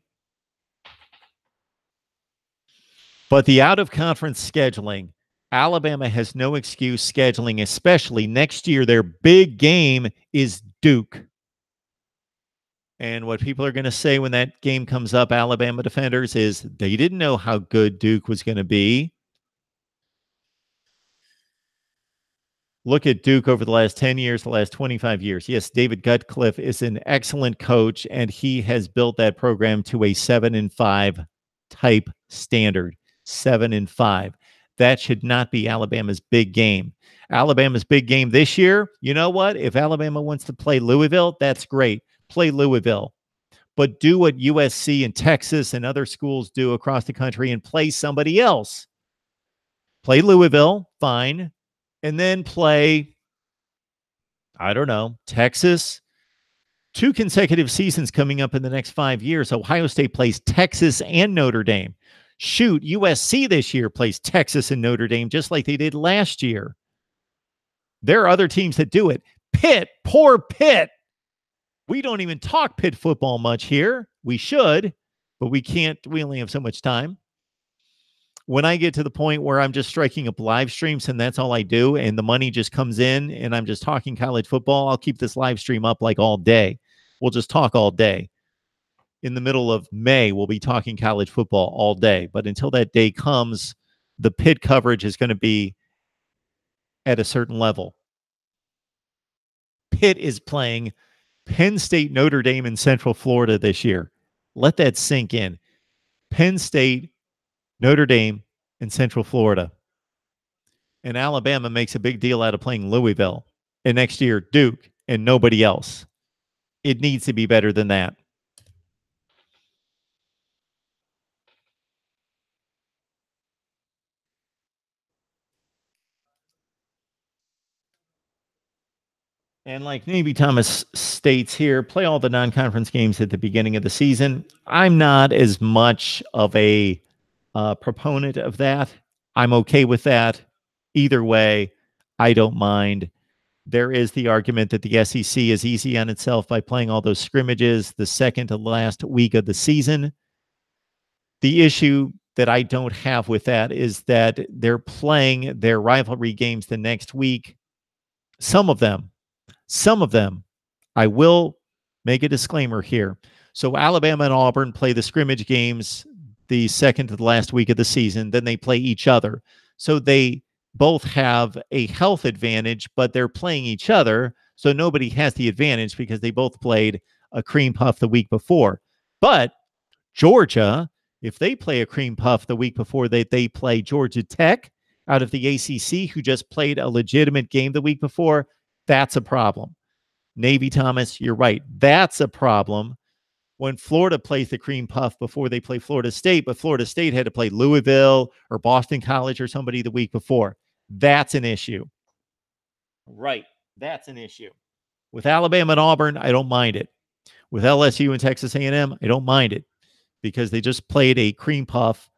[SPEAKER 1] But the out-of-conference scheduling, Alabama has no excuse scheduling, especially next year. Their big game is Duke. And what people are going to say when that game comes up, Alabama defenders, is they didn't know how good Duke was going to be. Look at Duke over the last 10 years, the last 25 years. Yes, David Cutcliffe is an excellent coach, and he has built that program to a 7-5 type standard. 7-5. That should not be Alabama's big game. Alabama's big game this year, you know what? If Alabama wants to play Louisville, that's great. Play Louisville. But do what USC and Texas and other schools do across the country and play somebody else. Play Louisville, fine. And then play, I don't know, Texas. 2 consecutive seasons coming up in the next 5 years. Ohio State plays Texas and Notre Dame. Shoot, USC this year plays Texas and Notre Dame just like they did last year. There are other teams that do it. Pitt, poor Pitt. We don't even talk Pitt football much here. We should, but we can't. We only have so much time. When I get to the point where I'm just striking up live streams and that's all I do, and the money just comes in and I'm just talking college football, I'll keep this live stream up like all day. We'll just talk all day. In the middle of May, we'll be talking college football all day. But until that day comes, the Pitt coverage is going to be at a certain level. Pitt is playing Penn State, Notre Dame, and Central Florida this year. Let that sink in. Penn State, Notre Dame, and Central Florida. And Alabama makes a big deal out of playing Louisville. And next year, Duke and nobody else. It needs to be better than that. And like Navy Thomas states here, play all the non-conference games at the beginning of the season. I'm not as much of a proponent of that. I'm okay with that. Either way, I don't mind. There is the argument that the SEC is easy on itself by playing all those scrimmages the second to last week of the season. The issue that I don't have with that is that they're playing their rivalry games the next week. Some of them, I will make a disclaimer here. So Alabama and Auburn play the scrimmage games the second to the last week of the season. Then they play each other. So they both have a health advantage, but they're playing each other. So nobody has the advantage because they both played a cream puff the week before. But Georgia, if they play a cream puff the week before they play Georgia Tech out of the ACC, who just played a legitimate game the week before, that's a problem. Navy Thomas, you're right. That's a problem. When Florida plays the cream puff before they play Florida State, but Florida State had to play Louisville or Boston College or somebody the week before. That's an issue. Right. That's an issue. With Alabama and Auburn, I don't mind it. With LSU and Texas A&M, I don't mind it because they just played a cream puff,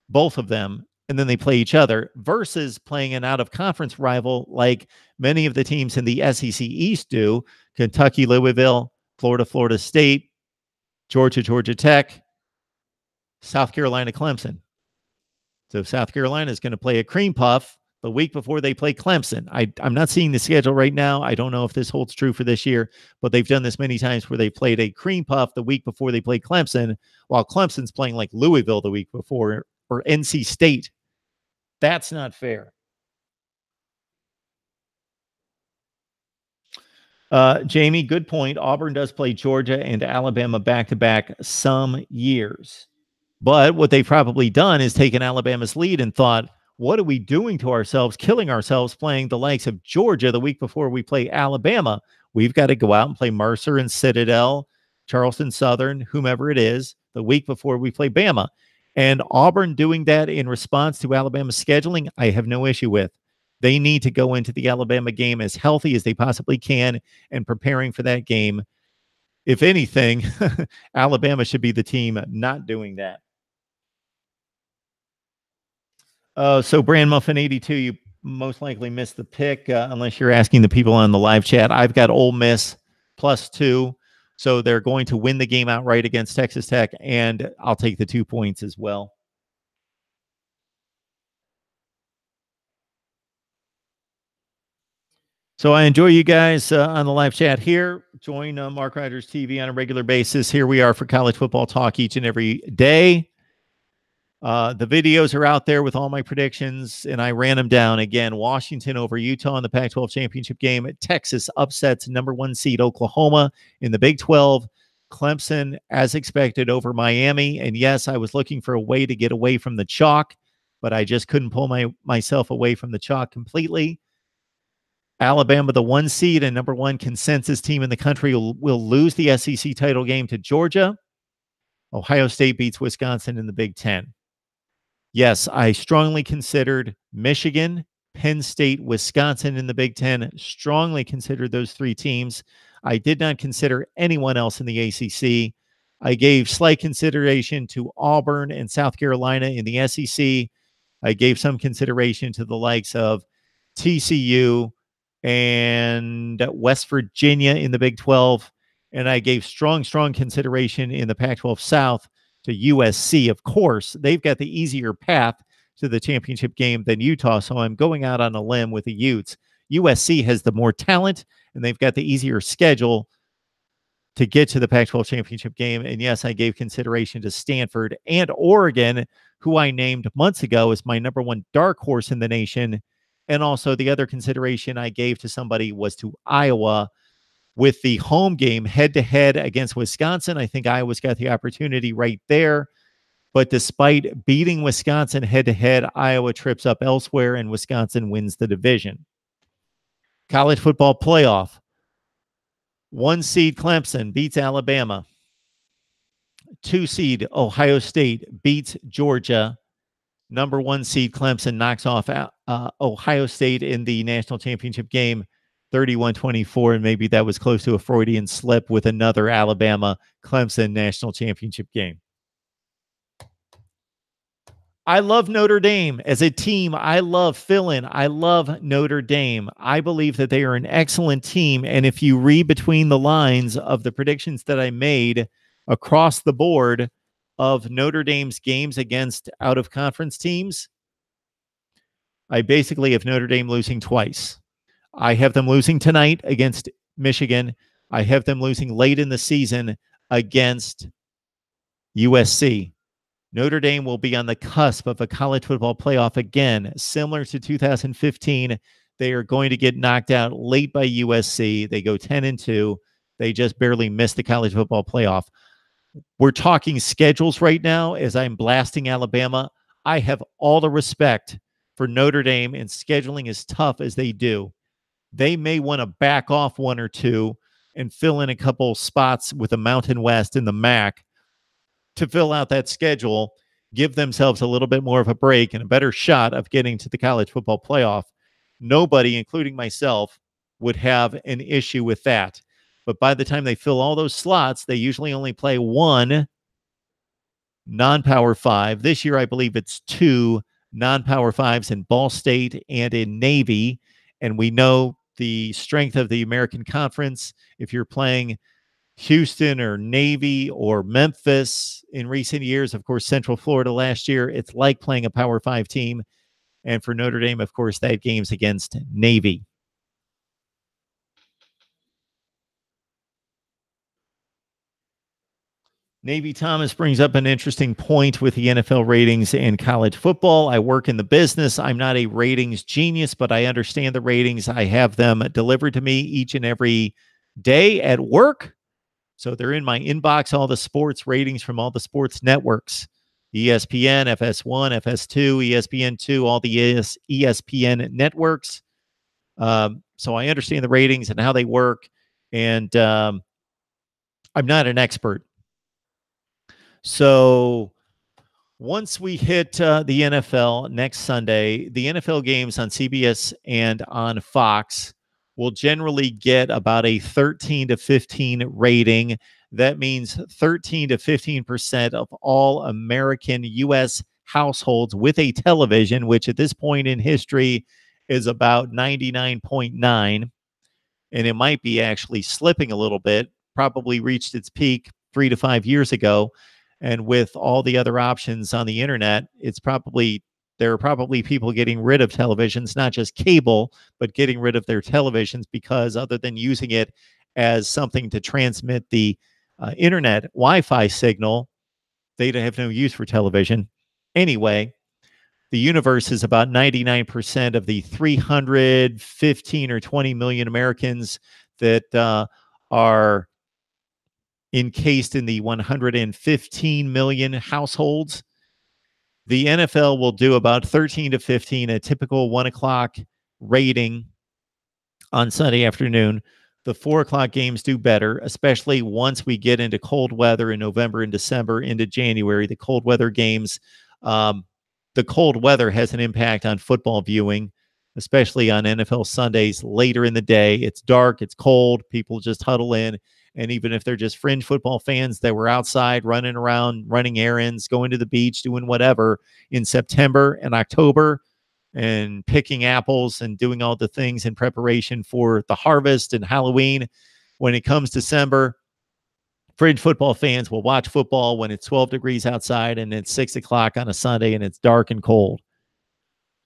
[SPEAKER 1] both of them, and then they play each other versus playing an out-of-conference rival like many of the teams in the SEC East do. Kentucky, Louisville, Florida, Florida State, Georgia, Georgia Tech, South Carolina, Clemson. So South Carolina is going to play a cream puff the week before they play Clemson. I'm not seeing the schedule right now. I don't know if this holds true for this year, but they've done this many times where they played a cream puff the week before they play Clemson, while Clemson's playing like Louisville the week before or NC State. That's not fair. Jamie, good point. Auburn does play Georgia and Alabama back-to-back some years. But what they've probably done is taken Alabama's lead and thought, what are we doing to ourselves, killing ourselves, playing the likes of Georgia the week before we play Alabama? We've got to go out and play Mercer and Citadel, Charleston Southern, whomever it is, the week before we play Bama. And Auburn doing that in response to Alabama's scheduling, I have no issue with. They need to go into the Alabama game as healthy as they possibly can and preparing for that game. If anything, Alabama should be the team not doing that. So Brand Muffin 82, you most likely missed the pick unless you're asking the people on the live chat. I've got Ole Miss +2. So they're going to win the game outright against Texas Tech, and I'll take the 2 points as well. So I enjoy you guys on the live chat here. Join Mark Rogers TV on a regular basis. Here we are for college football talk each and every day. The videos are out there with all my predictions, and I ran them down. Again, Washington over Utah in the Pac-12 championship game. Texas upsets #1 seed Oklahoma in the Big 12. Clemson, as expected, over Miami. And yes, I was looking for a way to get away from the chalk, but I just couldn't pull myself away from the chalk completely. Alabama, the 1 seed and #1 consensus team in the country, will lose the SEC title game to Georgia. Ohio State beats Wisconsin in the Big 10. Yes, I strongly considered Michigan, Penn State, Wisconsin in the Big 10. Strongly considered those 3 teams. I did not consider anyone else in the ACC. I gave slight consideration to Auburn and South Carolina in the SEC. I gave some consideration to the likes of TCU and West Virginia in the Big 12. And I gave strong consideration in the Pac-12 South to USC. Of course, they've got the easier path to the championship game than Utah, so I'm going out on a limb with the Utes. USC has the more talent, and they've got the easier schedule to get to the Pac-12 championship game. And yes, I gave consideration to Stanford and Oregon, who I named months ago as my #1 dark horse in the nation. And also the other consideration I gave to somebody was to Iowa. With the home game head-to-head against Wisconsin, I think Iowa's got the opportunity right there. But despite beating Wisconsin head-to-head, Iowa trips up elsewhere, and Wisconsin wins the division. College football playoff. 1 seed Clemson beats Alabama. 2 seed Ohio State beats Georgia. #1 seed Clemson knocks off Ohio State in the national championship game 31-24, and maybe that was close to a Freudian slip with another Alabama-Clemson national championship game. I love Notre Dame. As a team, I love fill-in. I love Notre Dame. I believe that they are an excellent team, and if you read between the lines of the predictions that I made across the board of Notre Dame's games against out-of-conference teams, I basically have Notre Dame losing twice. I have them losing tonight against Michigan. I have them losing late in the season against USC. Notre Dame will be on the cusp of a college football playoff again, similar to 2015. They are going to get knocked out late by USC. They go 10-2. They just barely missed the college football playoff. We're talking schedules right now as I'm blasting Alabama. I have all the respect for Notre Dame, and scheduling as tough as they do. They may want to back off 1 or 2 and fill in a couple spots with the Mountain West and the MAC to fill out that schedule, give themselves a little bit more of a break and a better shot of getting to the college football playoff. Nobody, including myself, would have an issue with that. But by the time they fill all those slots, they usually only play 1 non-Power 5. This year, I believe it's 2 non-Power 5s in Ball State and in Navy. And we know the strength of the American Conference. If you're playing Houston or Navy or Memphis in recent years, of course, Central Florida last year, it's like playing a Power 5 team. And for Notre Dame, of course, that game's against Navy. Navy Thomas brings up an interesting point with the NFL ratings and college football. I work in the business. I'm not a ratings genius, but I understand the ratings. I have them delivered to me each and every day at work. So they're in my inbox, all the sports ratings from all the sports networks, ESPN, FS1, FS2, ESPN2, all the ESPN networks. So I understand the ratings and how they work. And I'm not an expert. So once we hit the NFL next Sunday, the NFL games on CBS and on Fox will generally get about a 13 to 15 rating. That means 13 to 15% of all American U.S. households with a television, which at this point in history is about 99.9, and it might be actually slipping a little bit, probably reached its peak 3 to 5 years ago. And with all the other options on the internet, there are probably people getting rid of televisions, not just cable, but getting rid of their televisions, because other than using it as something to transmit the internet Wi-Fi signal, they have no use for television. Anyway, the universe is about 99% of the 315 or 20 million Americans that are encased in the 115 million households. The NFL will do about 13 to 15, a typical 1 o'clock rating on Sunday afternoon. The 4 o'clock games do better, especially once we get into cold weather in November and December into January. The cold weather games, the cold weather has an impact on football viewing, especially on NFL Sundays later in the day. It's dark, it's cold, people just huddle in. And even if they're just fringe football fans that were outside running around, running errands, going to the beach, doing whatever in September and October and picking apples and doing all the things in preparation for the harvest and Halloween, when it comes December, fringe football fans will watch football when it's 12 degrees outside and it's 6 o'clock on a Sunday and it's dark and cold.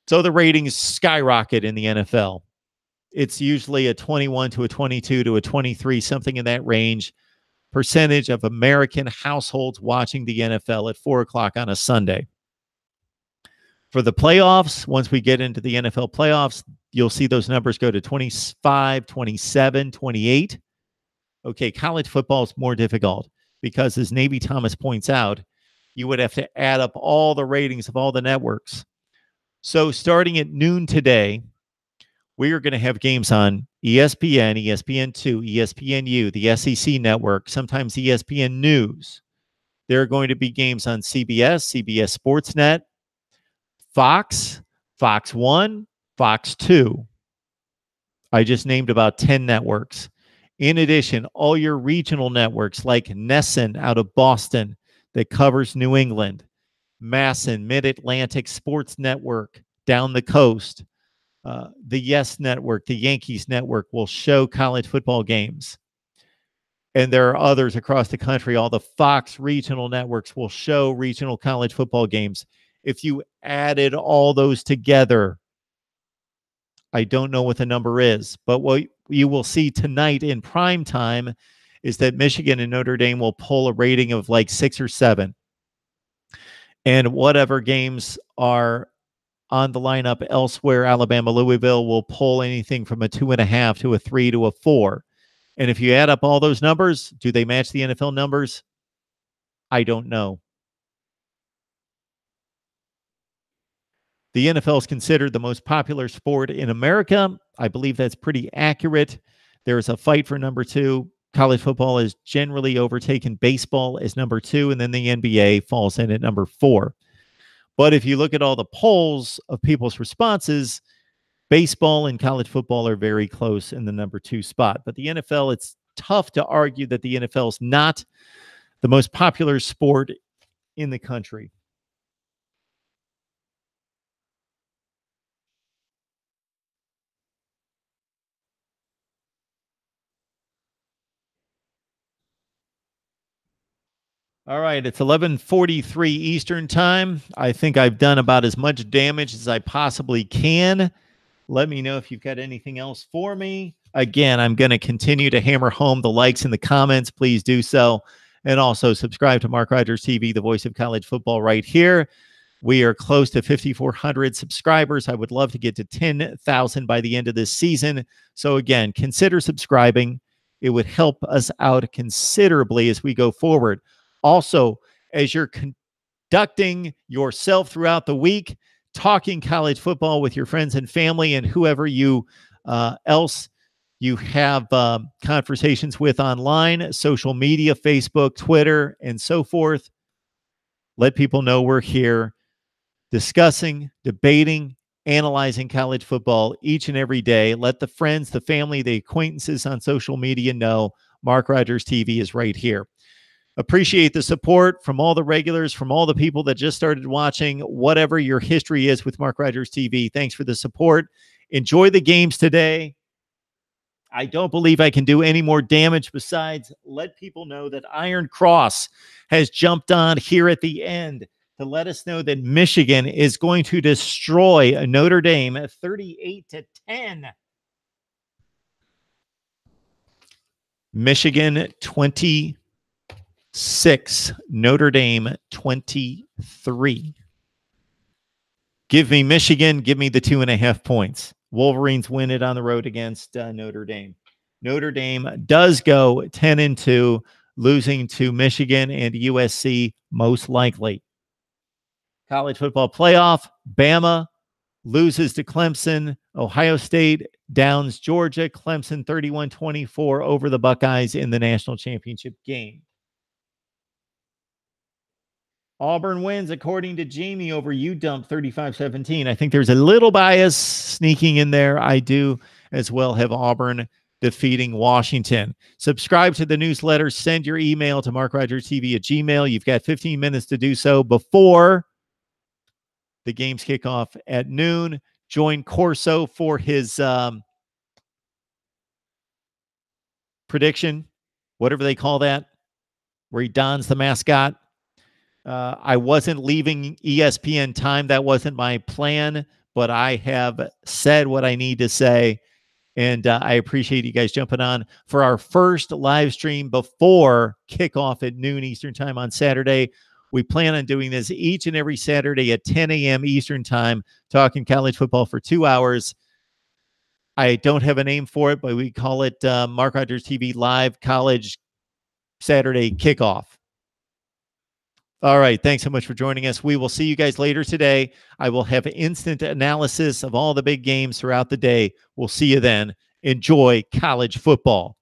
[SPEAKER 1] So the ratings skyrocket in the NFL. It's usually a 21 to a 22 to a 23, something in that range, percentage of American households watching the NFL at 4 o'clock on a Sunday. For the playoffs, once we get into the NFL playoffs, you'll see those numbers go to 25, 27, 28. Okay, college football is more difficult because, as Navy Thomas points out, you would have to add up all the ratings of all the networks. So starting at noon today, we are going to have games on ESPN, ESPN2, ESPNU, the SEC network, sometimes ESPN News. There are going to be games on CBS, CBS Sportsnet, Fox, Fox 1, Fox 2. I just named about 10 networks. In addition, all your regional networks like Nesson out of Boston that covers New England, Masson, Mid-Atlantic Sports Network down the coast, the Yes Network, the Yankees Network will show college football games. And there are others across the country. All the Fox regional networks will show regional college football games. If you added all those together, I don't know what the number is, but what you will see tonight in prime time is that Michigan and Notre Dame will pull a rating of like 6 or 7. And whatever games are on the lineup elsewhere, Alabama-Louisville will pull anything from a 2.5 to a 3 to a 4. And if you add up all those numbers, do they match the NFL numbers? I don't know. The NFL is considered the most popular sport in America. I believe that's pretty accurate. There is a fight for number 2. College football has generally overtaken baseball as number 2, and then the NBA falls in at number 4. But if you look at all the polls of people's responses, baseball and college football are very close in the number 2 spot. But the NFL, it's tough to argue that the NFL is not the most popular sport in the country. All right, it's 11:43 Eastern time. I think I've done about as much damage as I possibly can. Let me know if you've got anything else for me. Again, I'm going to continue to hammer home the likes and the comments. Please do so. And also subscribe to Mark Rogers TV, the voice of college football right here. We are close to 5,400 subscribers. I would love to get to 10,000 by the end of this season. So again, consider subscribing. It would help us out considerably as we go forward. Also, as you're conducting yourself throughout the week, talking college football with your friends and family and whoever you else you have conversations with online, social media, Facebook, Twitter, and so forth. Let people know we're here discussing, debating, analyzing college football each and every day. Let the friends, the family, the acquaintances on social media know Mark Rogers TV is right here. Appreciate the support from all the regulars, from all the people that just started watching, whatever your history is with Mark Rogers TV. Thanks for the support. Enjoy the games today. I don't believe I can do any more damage besides let people know that Iron Cross has jumped on here at the end to let us know that Michigan is going to destroy Notre Dame 38-10. Michigan 26, Notre Dame 23. Give me Michigan. Give me the 2.5 points. Wolverines win it on the road against Notre Dame. Notre Dame does go 10-2, losing to Michigan and USC most likely. College football playoff, Bama loses to Clemson. Ohio State downs Georgia. Clemson 31-24 over the Buckeyes in the national championship game. Auburn wins, according to Jamie, over UW 35-17. I think there's a little bias sneaking in there. I do as well have Auburn defeating Washington. Subscribe to the newsletter. Send your email to MarkRogersTV at Gmail. You've got 15 minutes to do so before the games kick off at noon. Join Corso for his prediction, whatever they call that, where he dons the mascot. I wasn't leaving ESPN time. That wasn't my plan, but I have said what I need to say. And I appreciate you guys jumping on for our first live stream before kickoff at noon Eastern time on Saturday. We plan on doing this each and every Saturday at 10 a.m. Eastern time, talking college football for 2 hours. I don't have a name for it, but we call it Mark Rogers TV Live College Saturday Kickoff. All right. Thanks so much for joining us. We will see you guys later today. I will have instant analysis of all the big games throughout the day. We'll see you then. Enjoy college football.